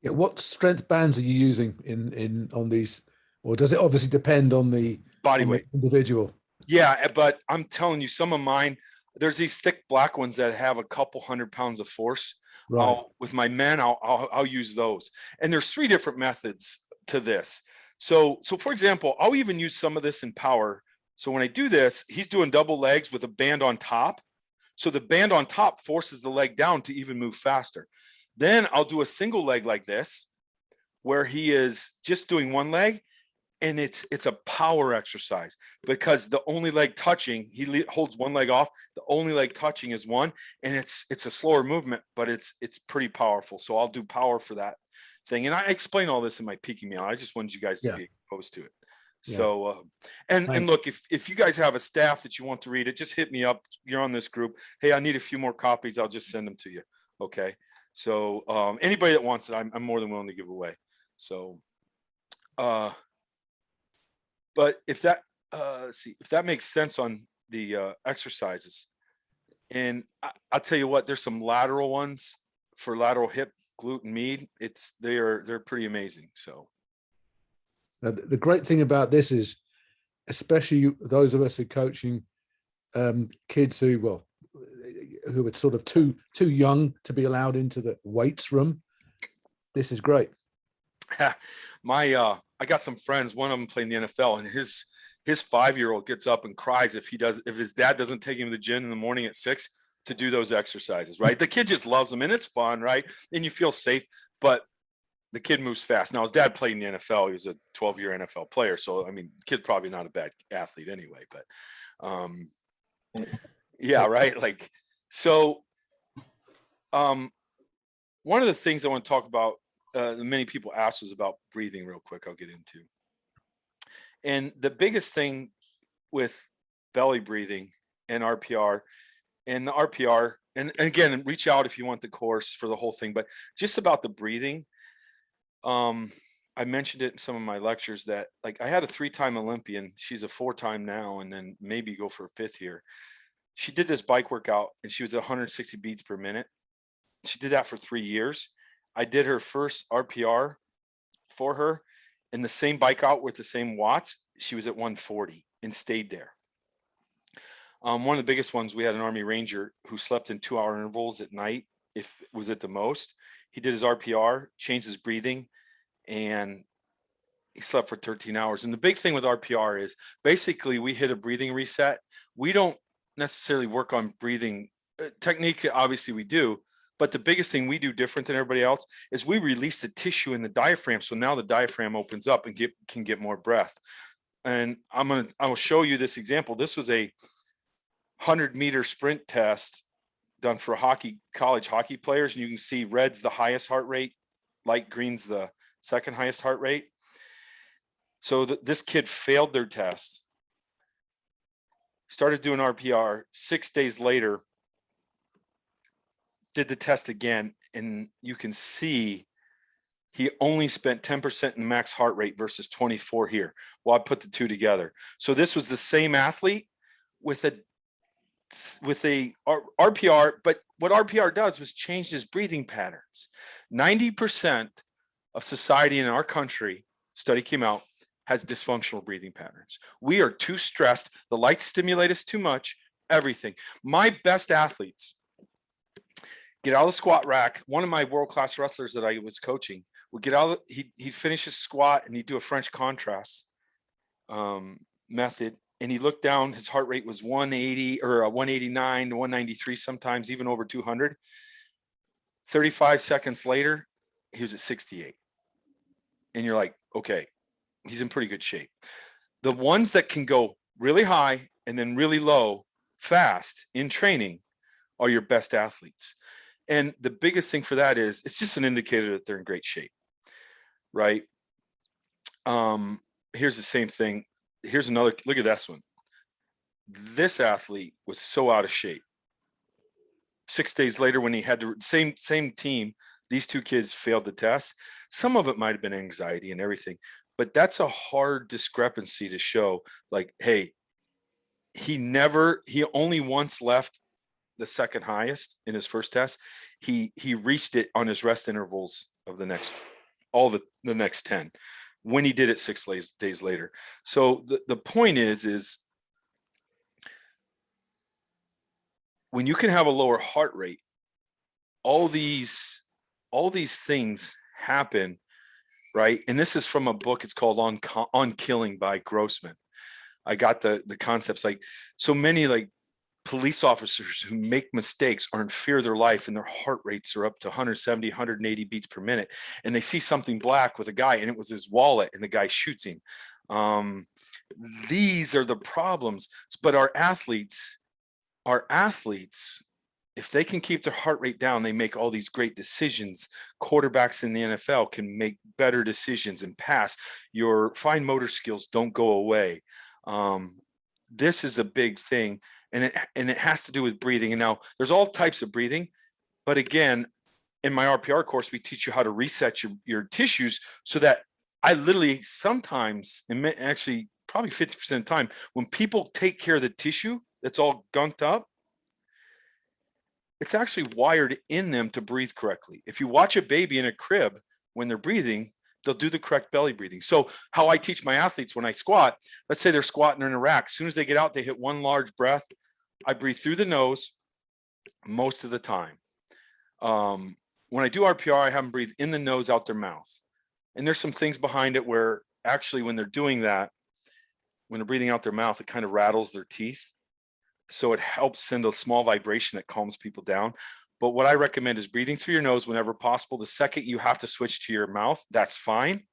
Yeah, what strength bands are you using on these, or does it obviously depend on the body weight individual? Yeah, but I'm telling you, some of mine, there's these thick black ones that have a couple 100 pounds of force. Right. With my men, I'll use those. And there's 3 different methods to this. So for example, I'll even use some of this in power. So when I do this, he's doing double legs with a band on top. So the band on top forces the leg down to even move faster. Then I'll do a single leg like this, where he is just doing one leg, and it's a power exercise because the only leg touching, he holds one leg off. The only leg touching is one, and it's a slower movement, but it's pretty powerful. So I'll do power for that thing, and I explain all this in my peaking meal. I just wanted you guys to be exposed to it. So, and look, if you guys have a staff that you want to read it, just hit me up. You're on this group. Hey, I need a few more copies. I'll just send them to you. Okay. So anybody that wants it, I'm more than willing to give away. So, but if that, if that makes sense on the exercises, and I'll tell you what, there's some lateral ones for lateral hip, glute, and med. They're pretty amazing. So. Now, the great thing about this is, especially those of us who are coaching kids who are sort of too young to be allowed into the weights room, this is great. I got some friends. One of them playing the NFL, and his 5-year-old gets up and cries if his dad doesn't take him to the gym in the morning at 6 to do those exercises. Right? The kid just loves them, and it's fun, right? And you feel safe, but the kid moves fast. Now, his dad played in the NFL. He was a 12-year NFL player. So, I mean, the kid's probably not a bad athlete anyway, but yeah, right. So one of the things I want to talk about, that many people ask, was about breathing real quick. I'll get into. And the biggest thing with belly breathing and RPR and the RPR, and again, reach out if you want the course for the whole thing, but just about the breathing. I mentioned it in some of my lectures that, like, I had a 3-time Olympian. She's a 4-time now, and then maybe go for a 5th here. She did this bike workout and she was at 160 beats per minute. She did that for 3 years. I did her first RPR for her in the same bike out with the same watts. She was at 140 and stayed there. One of the biggest ones, we had an Army Ranger who slept in 2-hour intervals at night, if it was at the most. He did his RPR, changed his breathing, and he slept for 13 hours. And the big thing with RPR is basically we hit a breathing reset. We don't necessarily work on breathing technique. Obviously we do, but the biggest thing we do different than everybody else is we release the tissue in the diaphragm. So now the diaphragm opens up and can get more breath. And I will show you this example. This was a 100-meter sprint test done for college hockey players. And you can see red's the highest heart rate, light green's the second highest heart rate. So this kid failed their test, started doing RPR. 6 days later, did the test again, and you can see he only spent 10% in max heart rate versus 24 here. Well, I put the two together. So this was the same athlete with a RPR, but what RPR does was change his breathing patterns. 90% of society in our country, study came out, has dysfunctional breathing patterns. We are too stressed. The lights stimulate us too much, everything. My best athletes get out of the squat rack. One of my world-class wrestlers that I was coaching would get out, he'd finish his squat and he'd do a French contrast method. And he looked down, his heart rate was 180 or 189 to 193, sometimes even over 200. 35 seconds later, he was at 68. And you're like, okay, he's in pretty good shape. The ones that can go really high and then really low fast in training are your best athletes. And the biggest thing for that is it's just an indicator that they're in great shape, right? Here's the same thing. Here's another, look at this one. This athlete was so out of shape. 6 days later, when he had to, same team, these two kids failed the test. Some of it might've been anxiety and everything, but that's a hard discrepancy to show, like, hey, he only once left the second highest in his first test. He reached it on his rest intervals of the next 10 when he did it 6 days later. So the point is when you can have a lower heart rate, all these things happen, right? And this is from a book. It's called On Killing by Grossman. I got the concepts, like so many like police officers who make mistakes are in fear of their life and their heart rates are up to 170, 180 beats per minute. And they see something black with a guy and it was his wallet and the guy shoots him. These are the problems. But our athletes, if they can keep their heart rate down, they make all these great decisions. Quarterbacks in the NFL can make better decisions and pass. Your fine motor skills don't go away. This is a big thing. And it has to do with breathing. And now there's all types of breathing. But again, in my RPR course, we teach you how to reset your tissues so that I literally sometimes, and actually probably 50% of the time, when people take care of the tissue that's all gunked up, it's actually wired in them to breathe correctly. If you watch a baby in a crib, when they're breathing, they'll do the correct belly breathing. So how I teach my athletes when I squat, let's say they're squatting in a rack. As soon as they get out, they hit one large breath. I breathe through the nose most of the time. When I do RPR, I have them breathe in the nose, out their mouth. And there's some things behind it where actually when they're doing that, when they're breathing out their mouth, it kind of rattles their teeth. So it helps send a small vibration that calms people down. But what I recommend is breathing through your nose whenever possible. The second you have to switch to your mouth, that's fine.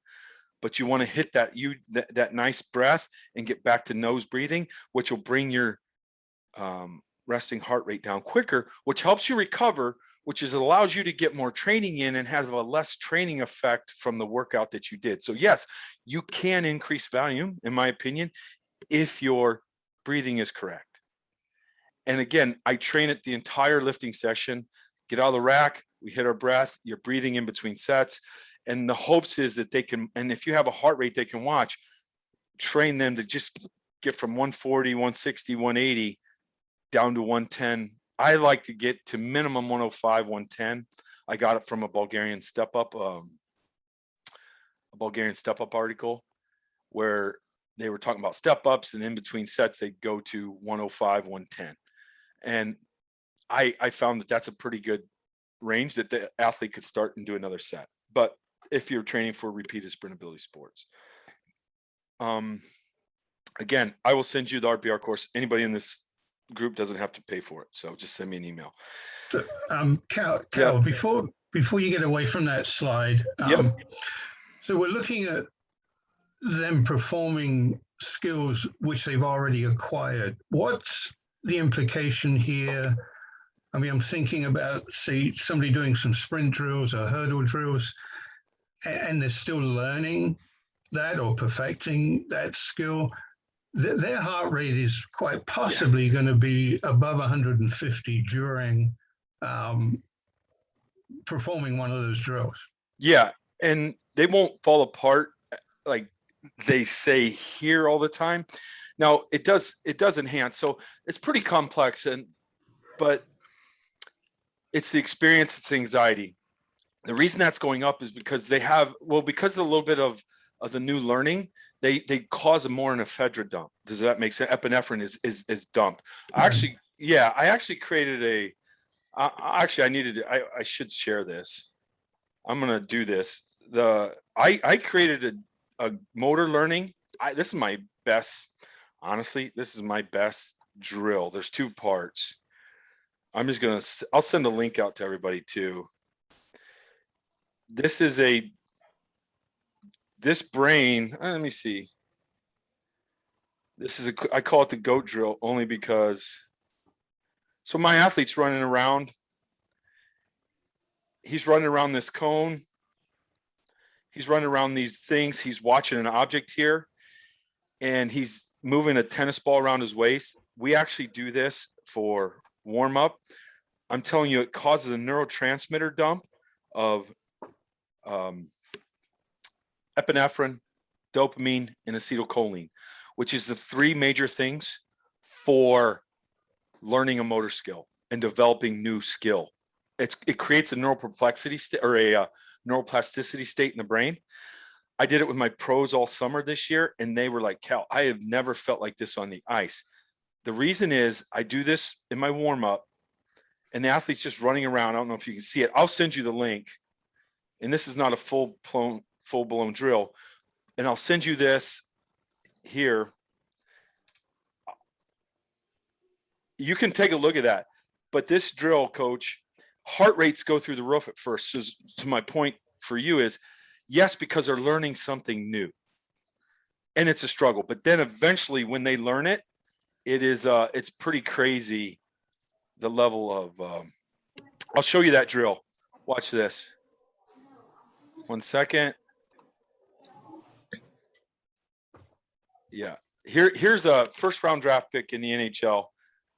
But you want to hit that nice breath and get back to nose breathing, which will bring your resting heart rate down quicker, which helps you recover, which allows you to get more training in and have a less training effect from the workout that you did. So yes, you can increase volume, in my opinion, if your breathing is correct. And again, I train it the entire lifting session, get out of the rack, we hit our breath, you're breathing in between sets. And the hopes is that they can, and if you have a heart rate they can watch, train them to just get from 140, 160, 180 down to 110. I like to get to minimum 105, 110. I got it from a Bulgarian step up article where they were talking about step ups, and in between sets they'd go to 105, 110. And I found that that's a pretty good range that the athlete could start and do another set. But if you're training for repeated sprint ability sports, again, I will send you the RPR course. Anybody in this group doesn't have to pay for it, so just send me an email. So, Cal, before you get away from that slide, so we're looking at them performing skills which they've already acquired. What's the implication here? I mean, I'm thinking about, say, somebody doing some sprint drills or hurdle drills, and they're still learning that or perfecting that skill. Their heart rate is quite possibly going to be above 150 during performing one of those drills. Yeah, and they won't fall apart like they say here all the time. Now it does enhance, so it's pretty complex, but it's the experience, it's the anxiety. The reason that's going up is because they have, because of a little bit of the new learning, they cause more an ephedra dump. Does that make sense? Epinephrine is dumped. I actually created I should share this. I'm gonna do this. I created a motor learning. This is my best, honestly, this is my best drill. There's two parts. I'll send a link out to everybody too. This brain, let me see. I call it the goat drill only because, so my athlete's running around. He's running around this cone. He's running around these things. He's watching an object here, and he's moving a tennis ball around his waist. We actually do this for warm up. I'm telling you, it causes a neurotransmitter dump of epinephrine, dopamine, and acetylcholine, which is the three major things for learning a motor skill and developing new skill. It creates a neuroplasticity state in the brain. I did it with my pros all summer this year, and they were like, Cal, I have never felt like this on the ice. The reason is I do this in my warm up, and the athlete's just running around. I don't know if you can see it. I'll send you the link. And this is not a full-blown drill. And I'll send you this here. You can take a look at that. But this drill, coach, heart rates go through the roof at first. So to my point for you is, yes, because they're learning something new. And it's a struggle. But then eventually when they learn it, it's pretty crazy, the level of, I'll show you that drill. Watch this. 1 second. Yeah. Here's a first round draft pick in the NHL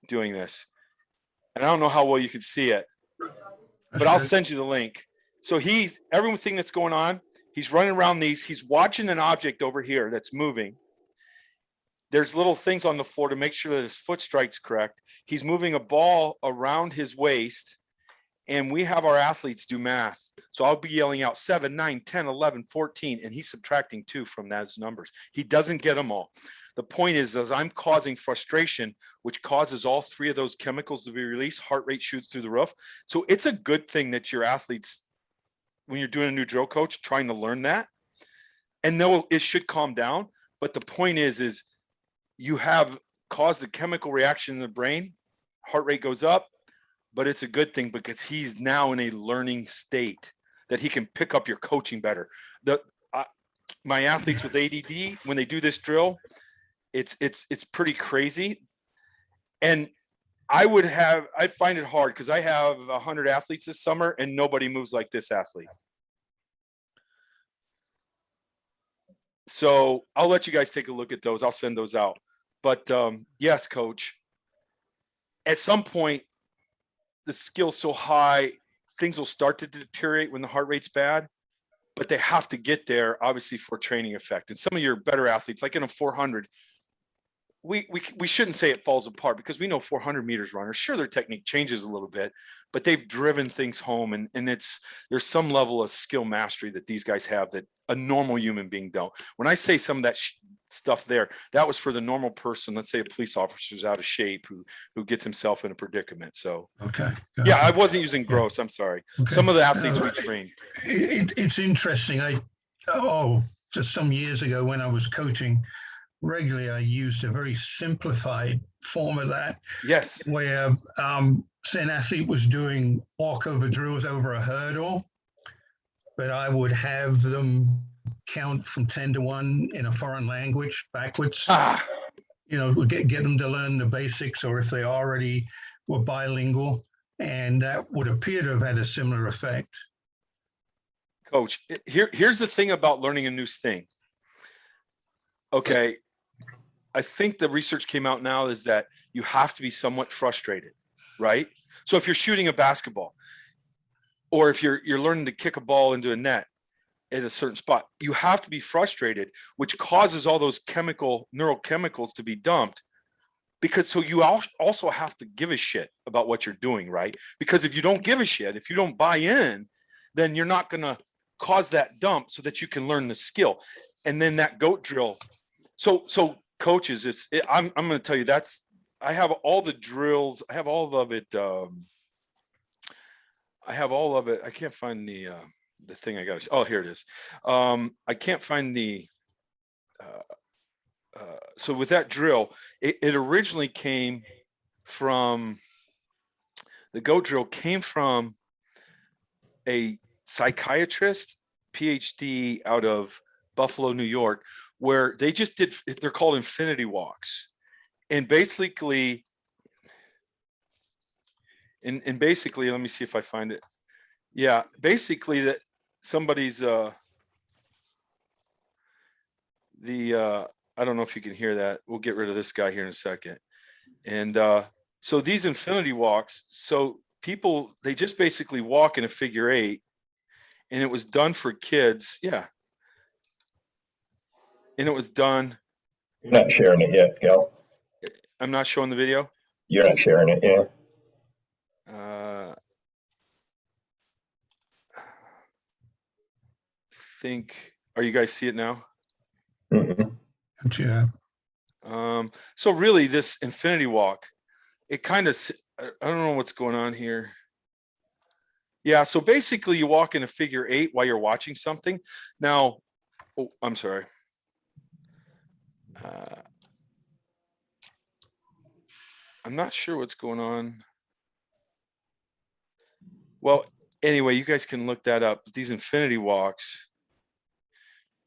doing this. And I don't know how well you can see it, but I'll send you the link. So everything that's going on, he's running around he's watching an object over here that's moving. There's little things on the floor to make sure that his foot strike's correct. He's moving a ball around his waist, and we have our athletes do math. So I'll be yelling out 7, 9, 10, 11, 14, and he's subtracting 2 from those numbers. He doesn't get them all. The point is, as I'm causing frustration, which causes all 3 of those chemicals to be released, heart rate shoots through the roof. So it's a good thing that your athletes, when you're doing a new drill coach, trying to learn that. And no, it should calm down. But the point is you have caused a chemical reaction in the brain, heart rate goes up, but it's a good thing because he's now in a learning state that he can pick up your coaching better. My athletes with ADD, when they do this drill, it's pretty crazy. And I find it hard because I have 100 athletes this summer and nobody moves like this athlete. So I'll let you guys take a look at those. I'll send those out. But yes, coach. at some point, the skill's so high, things will start to deteriorate when the heart rate's bad, but they have to get there, obviously, for training effect. And some of your better athletes, like in a 400, we shouldn't say it falls apart, because we know 400 meters runners, sure, their technique changes a little bit, but they've driven things home, and there's some level of skill mastery that these guys have that a normal human being don't. When I say some of that stuff there, that was for the normal person. Let's say a police officer's out of shape who gets himself in a predicament. So Okay. yeah, I wasn't using gross. I'm sorry. Okay. Some of the athletes we train. It's interesting. Just some years ago when I was coaching regularly, I used a very simplified form of that. Yes. Where say an athlete was doing walkover drills over a hurdle, but I would have them count from 10 to 1 in a foreign language backwards. Get them to learn the basics, or if they already were bilingual, and that would appear to have had a similar effect. Coach, here's the thing about learning a new thing. Okay, I think the research came out now is that you have to be somewhat frustrated, right? So if you're shooting a basketball, or if you're learning to kick a ball into a net at a certain spot, you have to be frustrated, which causes all those neurochemicals to be dumped, because so you also have to give a shit about what you're doing, right? Because if you don't give a shit, if you don't buy in, then you're not going to cause that dump so that you can learn the skill. And then that goat drill. So coaches, I'm going to tell you, I have all the drills. I have all of it. I can't find the thing I got. Oh, here it is. I can't find the, so with that drill, it originally came from, the goat drill came from a psychiatrist, PhD out of Buffalo, New York, where they just they're called infinity walks. And basically, let me see if I find it. Yeah, basically that somebody's, I don't know if you can hear that. We'll get rid of this guy here in a second. And so these infinity walks, so people, they just basically walk in a figure 8, and it was done for kids. Yeah. And it was done. You're not sharing it yet, Cal. I'm not showing the video. You're not sharing it, yeah. Are you guys see it now? Mm-hmm. Yeah. So really this infinity walk, it kind of, I don't know what's going on here. Yeah. So basically you walk in a figure 8 while you're watching something. Now, oh, I'm sorry. I'm not sure what's going on. Well, anyway, you guys can look that up. These infinity walks,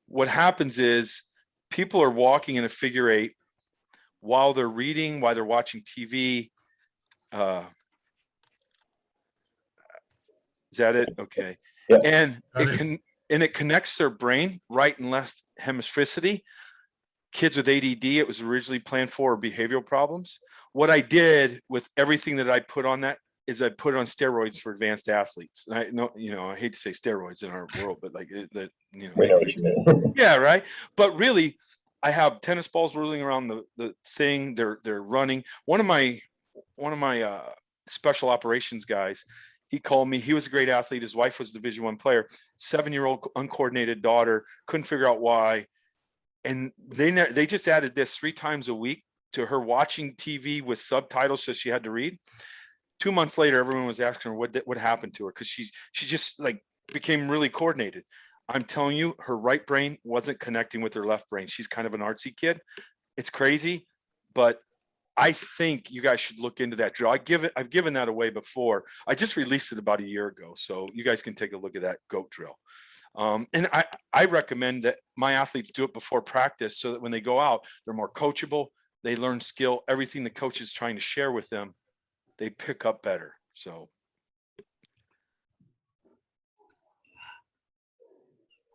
what happens is people are walking in a figure 8 while they're reading, while they're watching TV. Is that it? Okay. Yep. And it connects their brain, right and left hemisphericity. Kids with ADD, it was originally planned for behavioral problems. What I did with everything that I put on that is I put it on steroids for advanced athletes. And I know, I hate to say steroids in our world, but like that, we know what you mean. Yeah, right. But really, I have tennis balls rolling around the thing. They're running. One of my special operations guys, he called me. He was a great athlete. His wife was a Division I player. 7-year-old uncoordinated daughter, couldn't figure out why. And they just added this 3 times a week to her watching TV with subtitles, so she had to read. 2 months later, everyone was asking her what happened to her, because she just like became really coordinated. I'm telling you, her right brain wasn't connecting with her left brain. She's kind of an artsy kid. It's crazy, but I think you guys should look into that drill. I've given that away before. I just released it about a year ago, so you guys can take a look at that goat drill. And I recommend that my athletes do it before practice, so that when they go out, they're more coachable. They learn skill. Everything the coach is trying to share with them, they pick up better. So.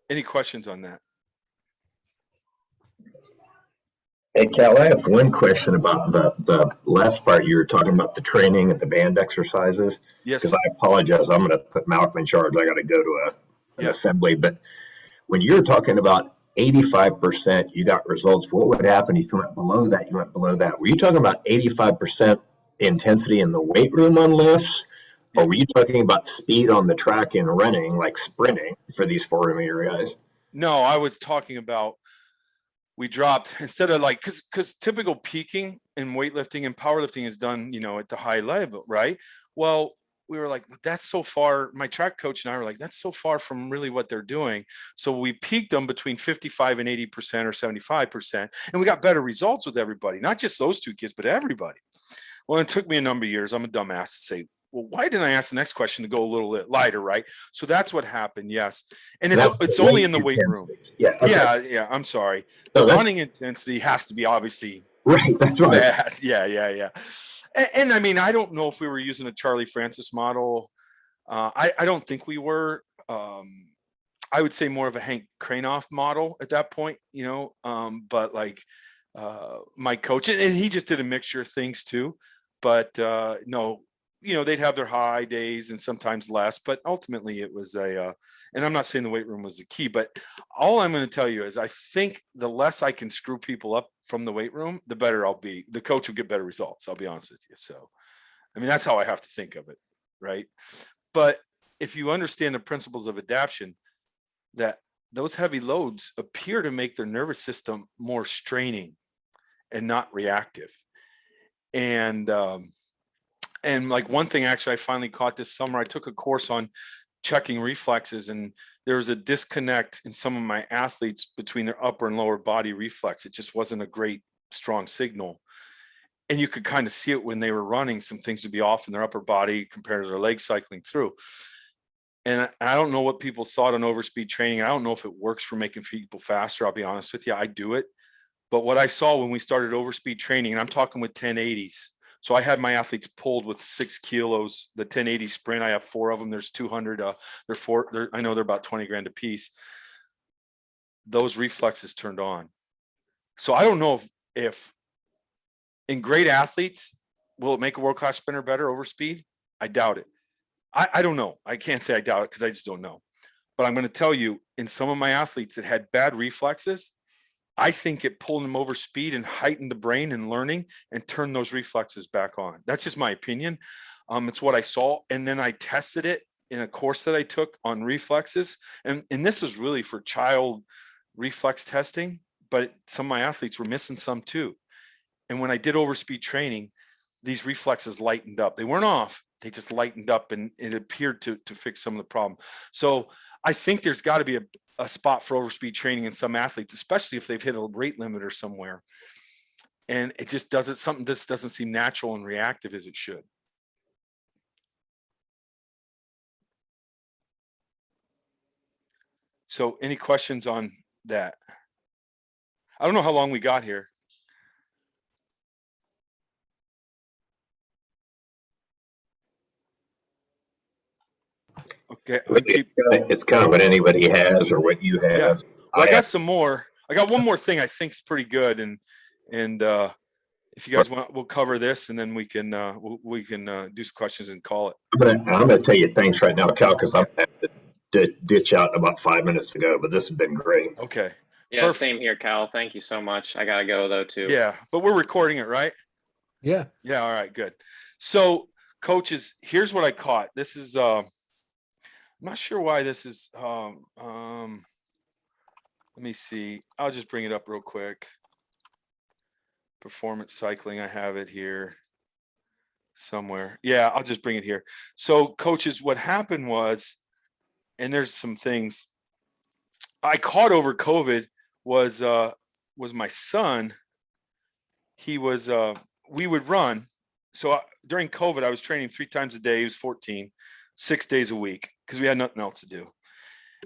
Any questions on that? Hey, Cal, I have one question about the last part. You were talking about the training and the band exercises. Because Yes. I apologize, I'm going to put Malcolm in charge. I got to go to an Yeah. assembly. But when you're talking about 85%, you got results. What would happen if you went below that? You went below that. Were you talking about 85% intensity in the weight room on lifts? Or Yep. were you talking about speed on the track and running, like No. sprinting for these 400-meter guys? No, I was talking about, we dropped, instead of like, because typical peaking in weightlifting and powerlifting is done, you know, at the high level, right? Well, we were like, that's so far. My track coach and I were like, that's so far from really what they're doing. So we peaked them between 55 and 80% or 75%. And we got better results with everybody, not just those two kids, but everybody. Well, it took me a number of years. I'm a dumbass to say, well, why didn't I ask the next question to go a little bit lighter, right? So that's what happened, yes. And it's only in the weight room. Yeah, okay. Yeah, I'm sorry. No, The that's running intensity has to be obviously right. That's right. bad. Yeah. And I mean, I don't know if we were using a Charlie Francis model. I don't think we were. I would say more of a Hank Cranoff model at that point, you know, but like my coach, and he just did a mixture of things too. But no, you know, they'd have their high days and sometimes less, but ultimately it was and I'm not saying the weight room was the key, but all I'm going to tell you is I think the less I can screw people up from the weight room, the better I'll be. The coach will get better results. I'll be honest with you. So, I mean, that's how I have to think of it. Right. But if you understand the principles of adaptation, that those heavy loads appear to make their nervous system more straining and not reactive. And like one thing, actually, I finally caught this summer. I took a course on checking reflexes, and there was a disconnect in some of my athletes between their upper and lower body reflex. It just wasn't a great, strong signal. And you could kind of see it when they were running. Some things would be off in their upper body compared to their leg cycling through. And I don't know what people saw on overspeed training. I don't know if it works for making people faster. I'll be honest with you. I do it. But what I saw when we started overspeed training, and I'm talking with 1080s. So I had my athletes pulled with 6 kilos, the 1080 sprint. I have 4 of them. There's 200. I know they're about 20 grand a piece. Those reflexes turned on. So I don't know if in great athletes, will it make a world-class sprinter better over speed? I doubt it. I don't know. I can't say I doubt it because I just don't know. But I'm going to tell you, in some of my athletes that had bad reflexes, I think it pulled them over speed and heightened the brain and learning and turned those reflexes back on. That's just my opinion. It's what I saw. And then I tested it in a course that I took on reflexes. And this is really for child reflex testing, but some of my athletes were missing some too. And when I did overspeed training, these reflexes lightened up. They weren't off. They just lightened up, and it appeared to fix some of the problem. So I think there's got to be a spot for overspeed training in some athletes, especially if they've hit a rate limiter somewhere. And it just doesn't, something just doesn't seem natural and reactive as it should. So any questions on that? I don't know how long we got here. Okay. It's kind of what anybody has or what you have. Yeah. Well, I got some more. I got one more thing I think is pretty good. And if you guys want, we'll cover this, and then we can do some questions and call it. I'm gonna tell you thanks right now, Cal, because I'm going to have to ditch out about 5 minutes to go, but this has been great. Okay. Yeah, perfect. Same here, Cal. Thank you so much. I gotta go though too. Yeah, but we're recording it, right? Yeah. Yeah. All right. Good. So, coaches, here's what I caught. This is I'm not sure why this is. Let me see. I'll just bring it up real quick. Performance cycling. I have it here somewhere. Yeah, I'll just bring it here. So, coaches, what happened was, and there's some things I caught over COVID was my son. He was we would run. So during COVID, I was training 3 times a day. He was 14, 6 days a week because we had nothing else to do.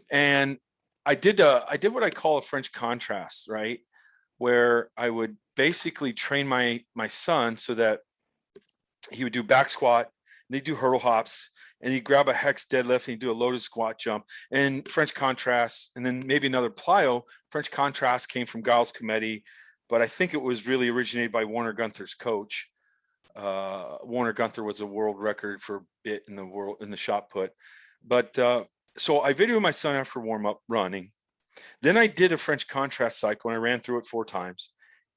And I did what I call a French contrast, right? Where I would basically train my son so that he would do back squat, and he'd do hurdle hops, and he'd grab a hex deadlift, and he'd do a loaded squat jump, and French contrast, and then maybe another plyo. French contrast came from Giles Cometti, but I think it was really originated by Warner Gunther's coach. Warner Gunther was a world record for bit in the shot put. But so I videoed my son after warm up running. Then I did a French contrast cycle and I ran through it 4 times.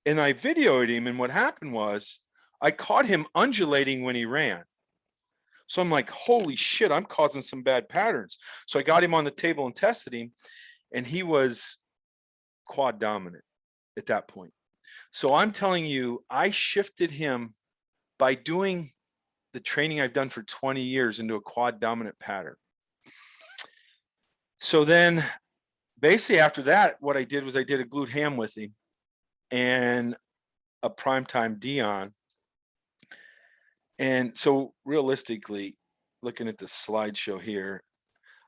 And I videoed him, and what happened was I caught him undulating when he ran. So I'm like, holy shit, I'm causing some bad patterns. So I got him on the table and tested him, and he was quad dominant at that point. So I'm telling you, I shifted him by doing the training I've done for 20 years into a quad dominant pattern. So then basically after that, what I did was I did a glute ham with him and a primetime Dion. And so realistically, looking at the slideshow here,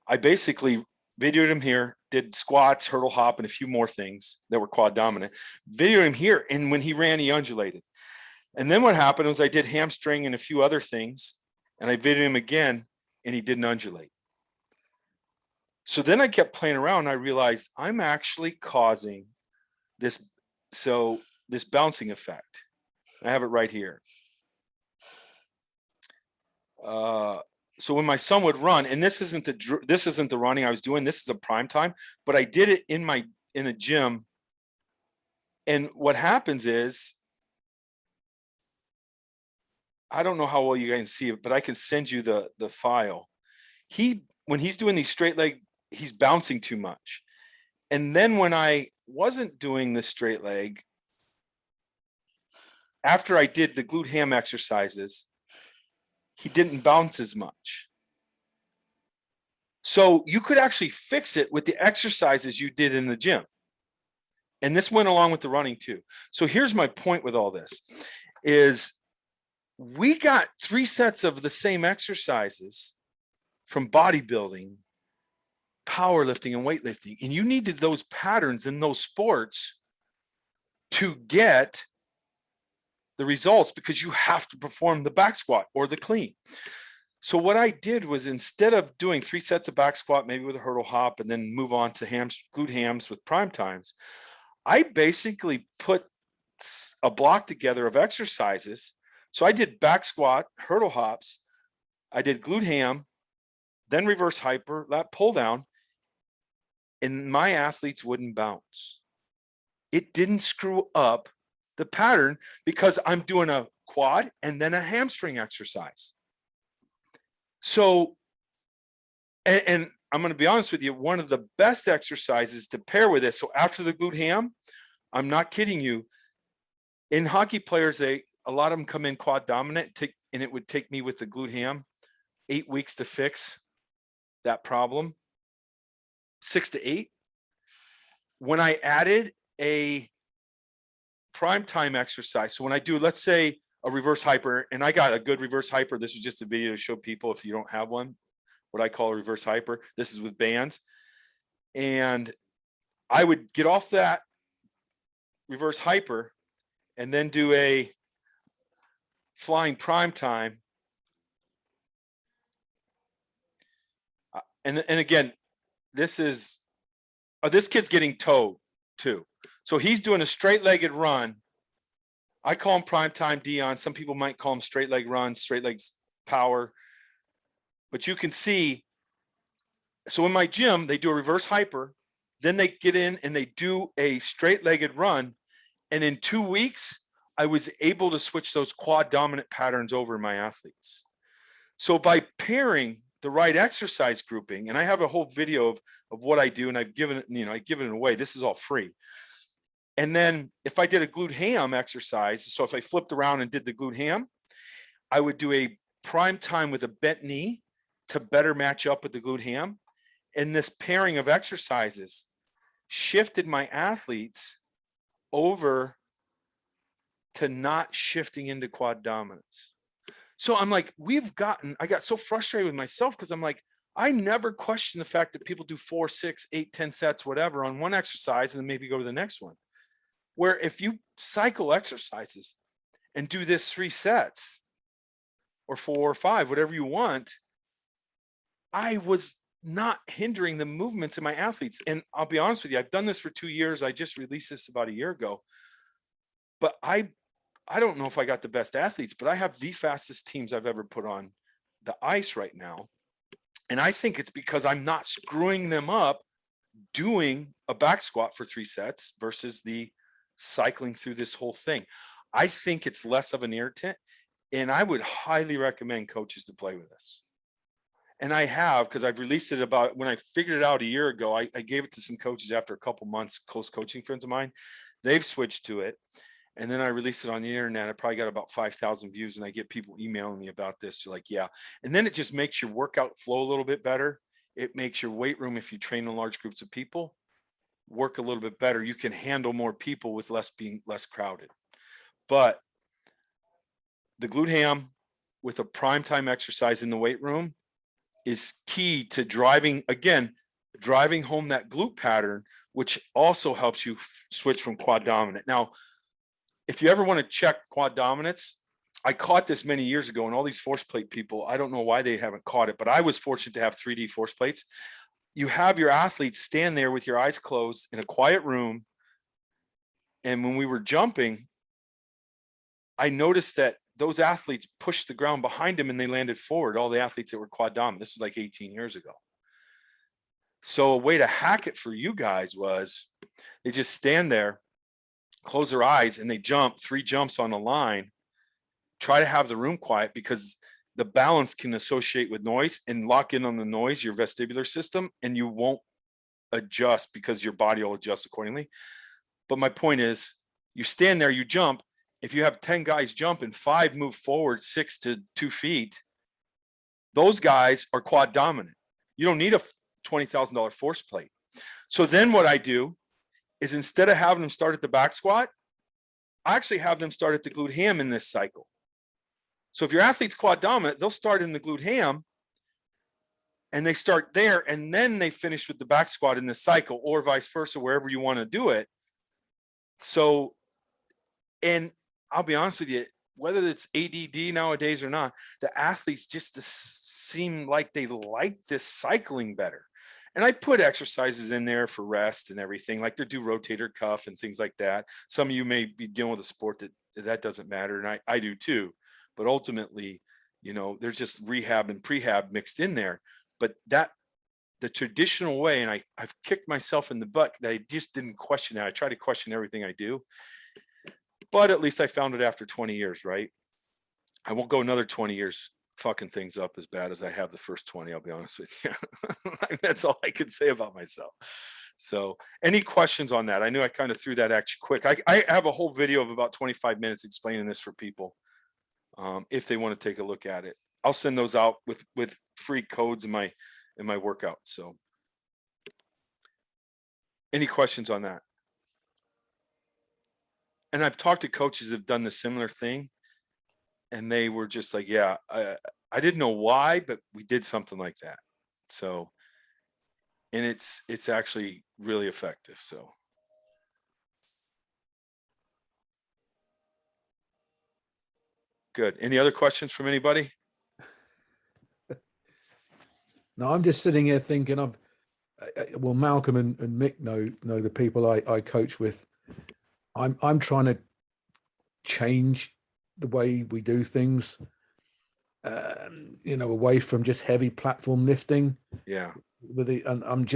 I basically videoed him here, did squats, hurdle hop, and a few more things that were quad dominant. Videoed him here, and when he ran, he undulated. And then what happened was I did hamstring and a few other things, and I videoed him again, and he didn't undulate. So then I kept playing around, and I realized I'm actually causing this, this bouncing effect. I have it right here. So when my son would run, and this isn't the running I was doing, this is a prime time, but I did it in a gym. And what happens is, I don't know how well you guys see it, but I can send you the file. When he's doing these straight leg, he's bouncing too much. And then when I wasn't doing the straight leg, after I did the glute ham exercises, he didn't bounce as much. So you could actually fix it with the exercises you did in the gym. And this went along with the running too. So here's my point with all this is we got 3 sets of the same exercises from bodybuilding, powerlifting, and weightlifting. And you needed those patterns in those sports to get the results, because you have to perform the back squat or the clean. So what I did was, instead of doing 3 sets of back squat, maybe with a hurdle hop, and then move on to glute hams with prime times, I basically put a block together of exercises. So I did back squat, hurdle hops, I did glute ham, then reverse hyper, lat pull down, and my athletes wouldn't bounce. It didn't screw up the pattern because I'm doing a quad and then a hamstring exercise. So, and I'm going to be honest with you, one of the best exercises to pair with this. So after the glute ham, I'm not kidding you. In hockey players, a lot of them come in quad dominant, and it would take me with the glute ham 8 weeks to fix that problem, 6 to 8. When I added a prime time exercise, so when I do, let's say, a reverse hyper, and I got a good reverse hyper. This was just a video to show people, if you don't have one, what I call a reverse hyper. This is with bands. And I would get off that reverse hyper and then do a flying prime time. And again, this kid's getting towed too. So he's doing a straight-legged run. I call him primetime Dion. Some people might call him straight leg run, straight legs power. But you can see, so in my gym, they do a reverse hyper. Then they get in and they do a straight-legged run. And in 2 weeks, I was able to switch those quad dominant patterns over in my athletes. So by pairing the right exercise grouping, and I have a whole video of what I do, and I've given it away. This is all free. And then if I did a glute ham exercise, so if I flipped around and did the glute ham, I would do a prime time with a bent knee to better match up with the glute ham. And this pairing of exercises shifted my athletes over to not shifting into quad dominance. So I'm like, I got so frustrated with myself because I'm like, I never question the fact that people do 4, 6, 8, 10 sets, whatever, on one exercise and then maybe go to the next one. Where if you cycle exercises and do this 3 sets or 4 or 5, whatever you want, I was not hindering the movements of my athletes. And I'll be honest with you, I've done this for 2 years. I just released this about a year ago. I don't know if I got the best athletes, but I have the fastest teams I've ever put on the ice right now. And I think it's because I'm not screwing them up doing a back squat for 3 sets versus the cycling through this whole thing. I think it's less of an irritant, and I would highly recommend coaches to play with this. And I have, because I've released it about when I figured it out a year ago. I gave it to some coaches after a couple months, close coaching friends of mine. They've switched to it. And then I released it on the internet. I probably got about 5,000 views, and I get people emailing me about this. They're like, yeah. And then it just makes your workout flow a little bit better. It makes your weight room, if you train in large groups of people, work a little bit better. You can handle more people with being less crowded. But the glute ham with a prime time exercise in the weight room is key to driving home that glute pattern, which also helps you switch from quad dominant. Now, if you ever want to check quad dominance, I caught this many years ago, and all these force plate people, I don't know why they haven't caught it, but I was fortunate to have 3D force plates. You have your athletes stand there with your eyes closed in a quiet room. And when we were jumping, I noticed that those athletes pushed the ground behind them and they landed forward. All the athletes that were quad dominant. This was like 18 years ago. So a way to hack it for you guys was they just stand there, close their eyes, and they jump 3 jumps on a line. Try to have the room quiet, because the balance can associate with noise, and lock in on the noise, your vestibular system, and you won't adjust because your body will adjust accordingly. But my point is, you stand there, you jump. If you have 10 guys jump and 5 move forward 6 to 2 feet, those guys are quad dominant. You don't need a $20,000 force plate. So then what I do is, instead of having them start at the back squat, I actually have them start at the glute ham in this cycle. So if your athlete's quad dominant, they'll start in the glute ham, and they start there, and then they finish with the back squat in this cycle, or vice versa, wherever you want to do it. So, and I'll be honest with you, whether it's ADD nowadays or not, the athletes just seem like they like this cycling better. And I put exercises in there for rest and everything, like they do rotator cuff and things like that. Some of you may be dealing with a sport that doesn't matter, and I do too. But ultimately, there's just rehab and prehab mixed in there. But the traditional way, and I've kicked myself in the butt that I just didn't question it. I try to question everything I do. But at least I found it after 20 years, right? I won't go another 20 years fucking things up as bad as I have the first 20, I'll be honest with you. That's all I could say about myself. So any questions on that? I knew I kind of threw that at you quick. I have a whole video of about 25 minutes explaining this for people. If they want to take a look at it, I'll send those out with free codes in my workout. So any questions on that? And I've talked to coaches that have done the similar thing, and they were just like, yeah, I didn't know why, but we did something like that. So, and it's actually really effective. So. Good. Any other questions from anybody? No, I'm just sitting here thinking, well, Malcolm and Mick know the people I coach with. I'm trying to change the way we do things, away from just heavy platform lifting. Yeah. I'm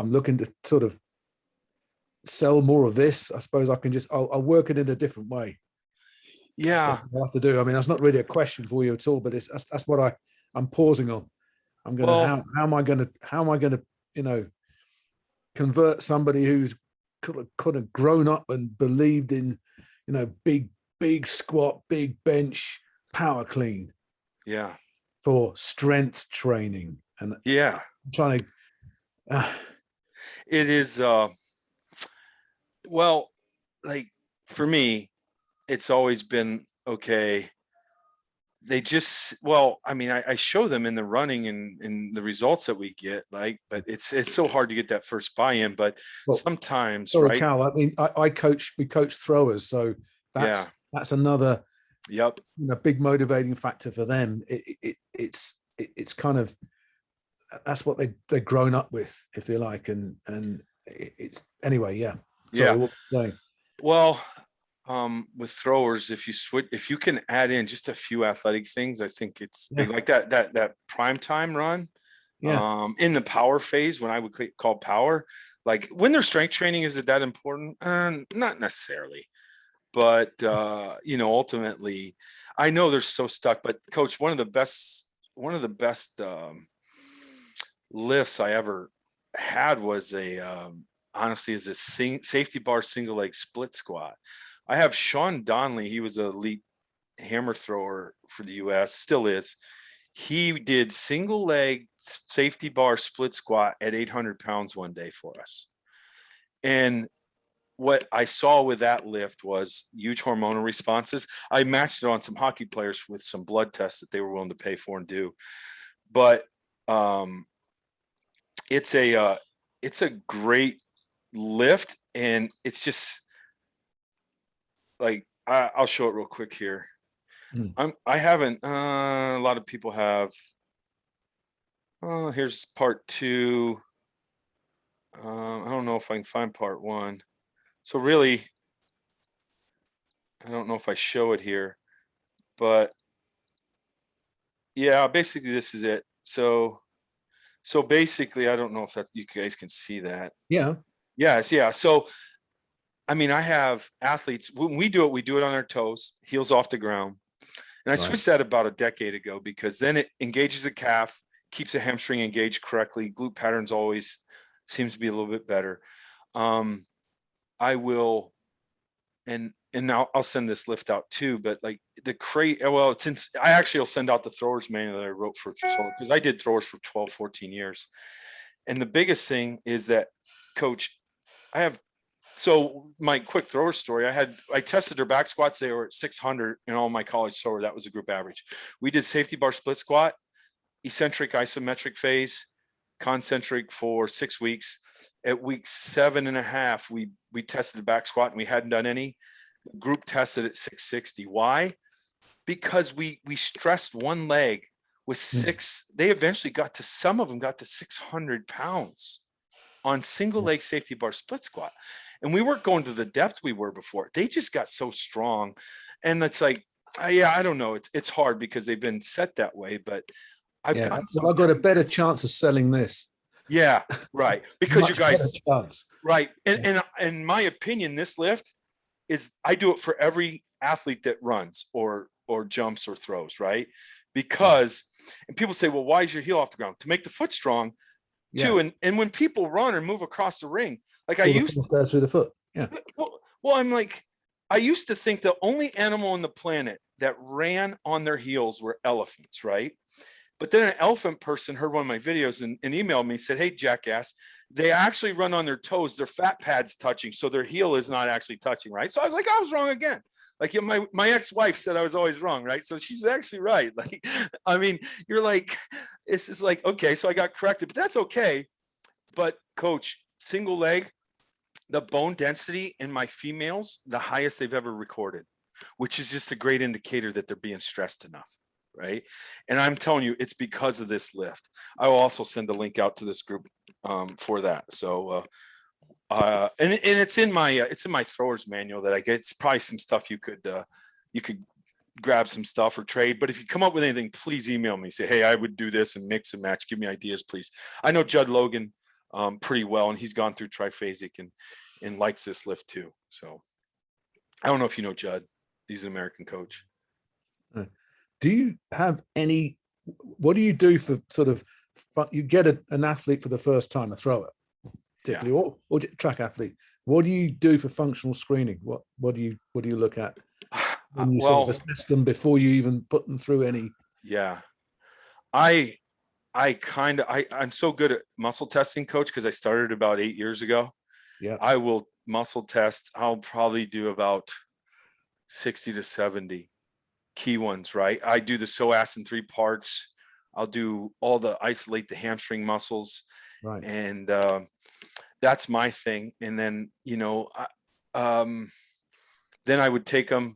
looking to sort of sell more of this. I suppose I'll work it in a different way. Yeah, I'll have to do. I mean, that's not really a question for you at all, but that's what I'm pausing on. I'm gonna how am I gonna convert somebody who's could have grown up and believed in big squat, big bench, power clean. Yeah. For strength training. And yeah, I'm trying to it is well, like for me, it's always been okay. They just, I show them in the running and the results that we get, but it's so hard to get that first buy-in. But sometimes, sorry, right? Cal, I mean, we coach throwers, so that's another big motivating factor for them. It's kind of that's what they're grown up with, if you like, and it's anyway. Yeah. Yeah. Sorry, what were you saying? Well, with throwers, if you can add in just a few athletic things, I think it's big. Like that prime time run. Yeah. In the power phase, when I would call power, like when their strength training, is it that important? Not necessarily, but ultimately, I know they're so stuck. But coach, one of the best lifts I ever had was honestly is a safety bar single leg split squat. I have Sean Donnelly. He was an elite hammer thrower for the US, still is. He did single leg safety bar split squat at 800 pounds one day for us. And what I saw with that lift was huge hormonal responses. I matched it on some hockey players with some blood tests that they were willing to pay for and do. But it's a great lift, and it's just like I'll show it real quick here. I haven't. A lot of people have. Here's part 2. I don't know if I can find part 1. So really, I don't know if I show it here, but yeah, basically this is it. So basically, I don't know if that you guys can see that. Yeah. Yes. Yeah. So, I mean, I have athletes, when we do it on our toes, heels off the ground. And I switched that about a decade ago, because then it engages the calf, keeps the hamstring engaged correctly. Glute patterns always seems to be a little bit better. I will, and now I'll send this lift out too, but like since I actually will send out the throwers manual that I wrote for, because I did throwers for 12, 14 years. And the biggest thing is that, coach, so my quick thrower story, I tested their back squats. They were at 600 in all my college thrower. That was a group average. We did safety bar split squat, eccentric isometric phase, concentric for 6 weeks. At week 7.5, we tested the back squat, and we hadn't done any. Group tested at 660. Why? Because we stressed one leg with 6. They eventually some of them got to 600 pounds on single leg safety bar split squat. And we weren't going to the depth we were before. They just got so strong. And it's like, I don't know. It's hard because they've been set that way, but I've got a better chance of selling this. Yeah, right. Because you guys, right. And Yeah. and in my opinion, this lift is, I do it for every athlete that runs or jumps or throws, right? Because, and people say, well, why is your heel off the ground? To make the foot strong too. And when people run or move across the ring, like I used to go through the foot. Yeah. Well, I'm like, I used to think the only animal on the planet that ran on their heels were elephants, right? But then an elephant person heard one of my videos and emailed me, said, hey, jackass, they actually run on their toes. Their fat pad's touching, so their heel is not actually touching, right? So I was like, I was wrong again. Like my ex-wife said I was always wrong, right? So she's actually right. Like, I mean, you're like, it's just like, okay, so I got corrected, but that's okay. But coach, single leg, the bone density in my females, the highest they've ever recorded, which is just a great indicator that they're being stressed enough. Right. And I'm telling you, it's because of this lift. I will also send a link out to this group for that. So, and it's in my throwers manual that I get. It's probably some stuff you could grab some stuff or trade. But if you come up with anything, please email me. Say, hey, I would do this and mix and match. Give me ideas, please. I know Judd Logan pretty well, and he's gone through Triphasic and likes this lift too. So I don't know if you know Judd. He's an American coach. Do you have what do you do for sort of, you get an athlete for the first time, a thrower, particularly, or track athlete. What do you do for functional screening? What do you look at when you sort of assess them before you even put them through any? Yeah, I'm so good at muscle testing, coach, because I started about 8 years ago. Yeah, I will muscle test. I'll probably do about 60 to 70 key ones, right? I do the psoas in 3 parts. I'll do all the isolate the hamstring muscles, right? And that's my thing. And then then I would take them,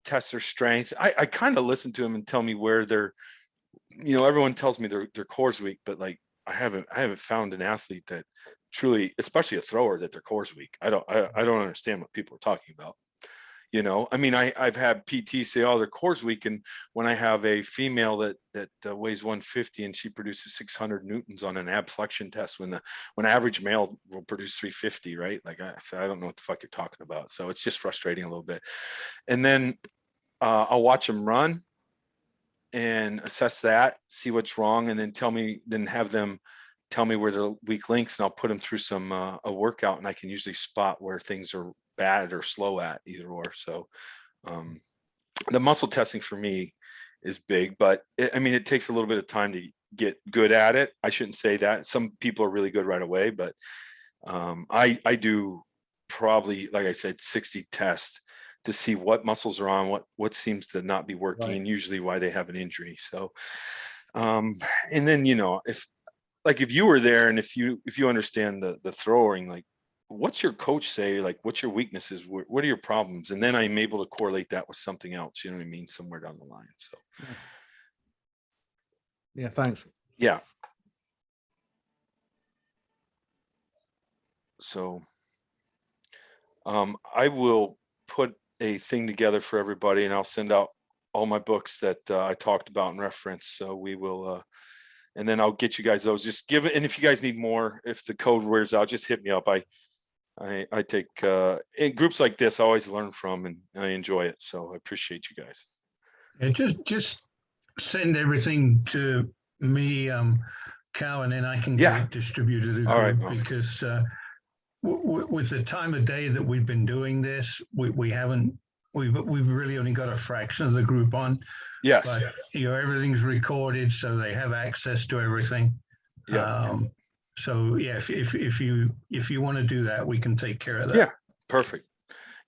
test their strengths. I kind of listen to them and tell me where they're, everyone tells me their core's weak, but like I haven't found an athlete that truly, especially a thrower, that their core's weak. I don't understand what people are talking about. You know, I mean, I've had PT say, oh, their core's weak. And when I have a female that weighs 150 and she produces 600 Newtons on an ab flexion test, when average male will produce 350, right? Like I said, I don't know what the fuck you're talking about. So it's just frustrating a little bit. And then I'll watch them run and assess that, see what's wrong, and then have them tell me where the weak links, and I'll put them through some a workout, and I can usually spot where things are bad or slow at, either or. So the muscle testing for me is big, but it takes a little bit of time to get good at it. I shouldn't say that. Some people are really good right away, but I do probably, like I said, 60 tests to see what muscles are on, what seems to not be working, right, and usually why they have an injury. So and then, you know, if you were there and if you understand the throwing, like, what's your coach say? Like, what's your weaknesses? What are your problems? And then I'm able to correlate that with something else, you know what I mean? Somewhere down the line. So. Yeah. Thanks. Yeah. So I will put a thing together for everybody, and I'll send out all my books that I talked about and reference. So we will, and then I'll get you guys those. Just give it. And if you guys need more, if the code wears out, just hit me up. I take in groups like this, I always learn from, and I enjoy it. So I appreciate you guys. And just send everything to me, Cal, and then I can get it distributed to the group. Right, because with the time of day that we've been doing this, we've really only got a fraction of the group on. Yes. But you know, everything's recorded, so they have access to everything. Yeah. So yeah, if you want to do that, we can take care of that. Yeah, perfect.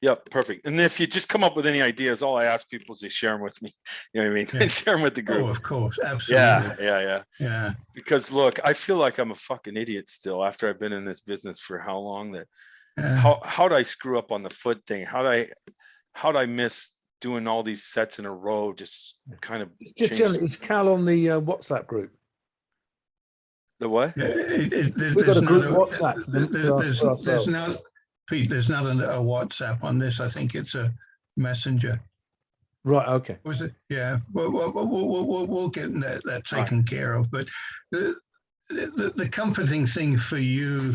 Yep, perfect. And if you just come up with any ideas, all I ask people is they share them with me. You know what I mean? Yeah. Share them with the group. Oh, of course, absolutely. Yeah. Because look, I feel like I'm a fucking idiot still after I've been in this business for how long. That how'd I screw up on the foot thing? How'd I miss doing all these sets in a row? Just kind of. Is Cal on the WhatsApp group? The what? We've got a group WhatsApp. There's not, Pete, there's not a WhatsApp on this. I think it's a messenger. Right. Okay. Was it? Yeah. We'll get that taken care of. But the comforting thing for you,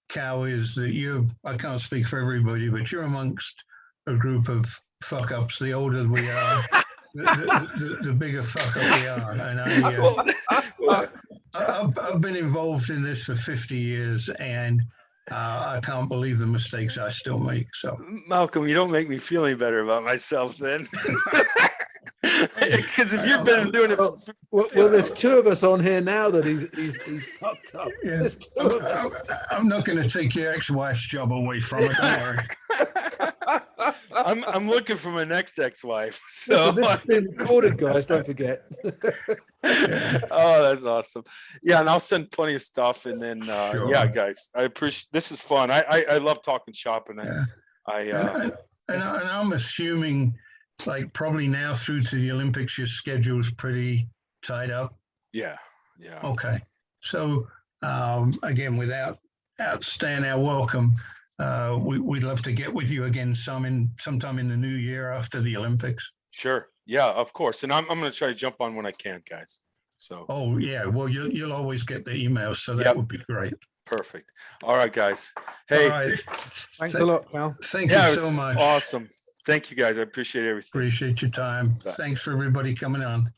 Cal, is that I can't speak for everybody, but you're amongst a group of fuck ups. The older we are, the bigger fuck up we are. And I've been involved in this for 50 years, and I can't believe the mistakes I still make. So, Malcolm, you don't make me feel any better about myself then. Because if you've been doing it, well, there's two of us on here now that he's fucked up. Yeah. I'm not going to take your ex-wife's job away from it. Don't worry. I'm looking for my next ex-wife. So this has been recorded, guys. Don't forget. Oh, that's awesome. Yeah, and I'll send plenty of stuff. And then, sure. Yeah, guys, I appreciate. This is fun. I love talking shop, and and I'm assuming, like, probably now through to the Olympics, your schedule's pretty tied up. Yeah. Okay. So again, without outstaying our welcome, we'd love to get with you again sometime in the new year after the Olympics. Sure. Yeah, of course. And I'm going to try to jump on when I can, guys. So. Oh yeah. Well, you'll always get the emails, so that would be great. Perfect. All right, guys. Hey. All right. Thanks a lot, Cal. Thank you so much. Awesome. Thank you, guys. I appreciate everything. Appreciate your time. Bye. Thanks for everybody coming on.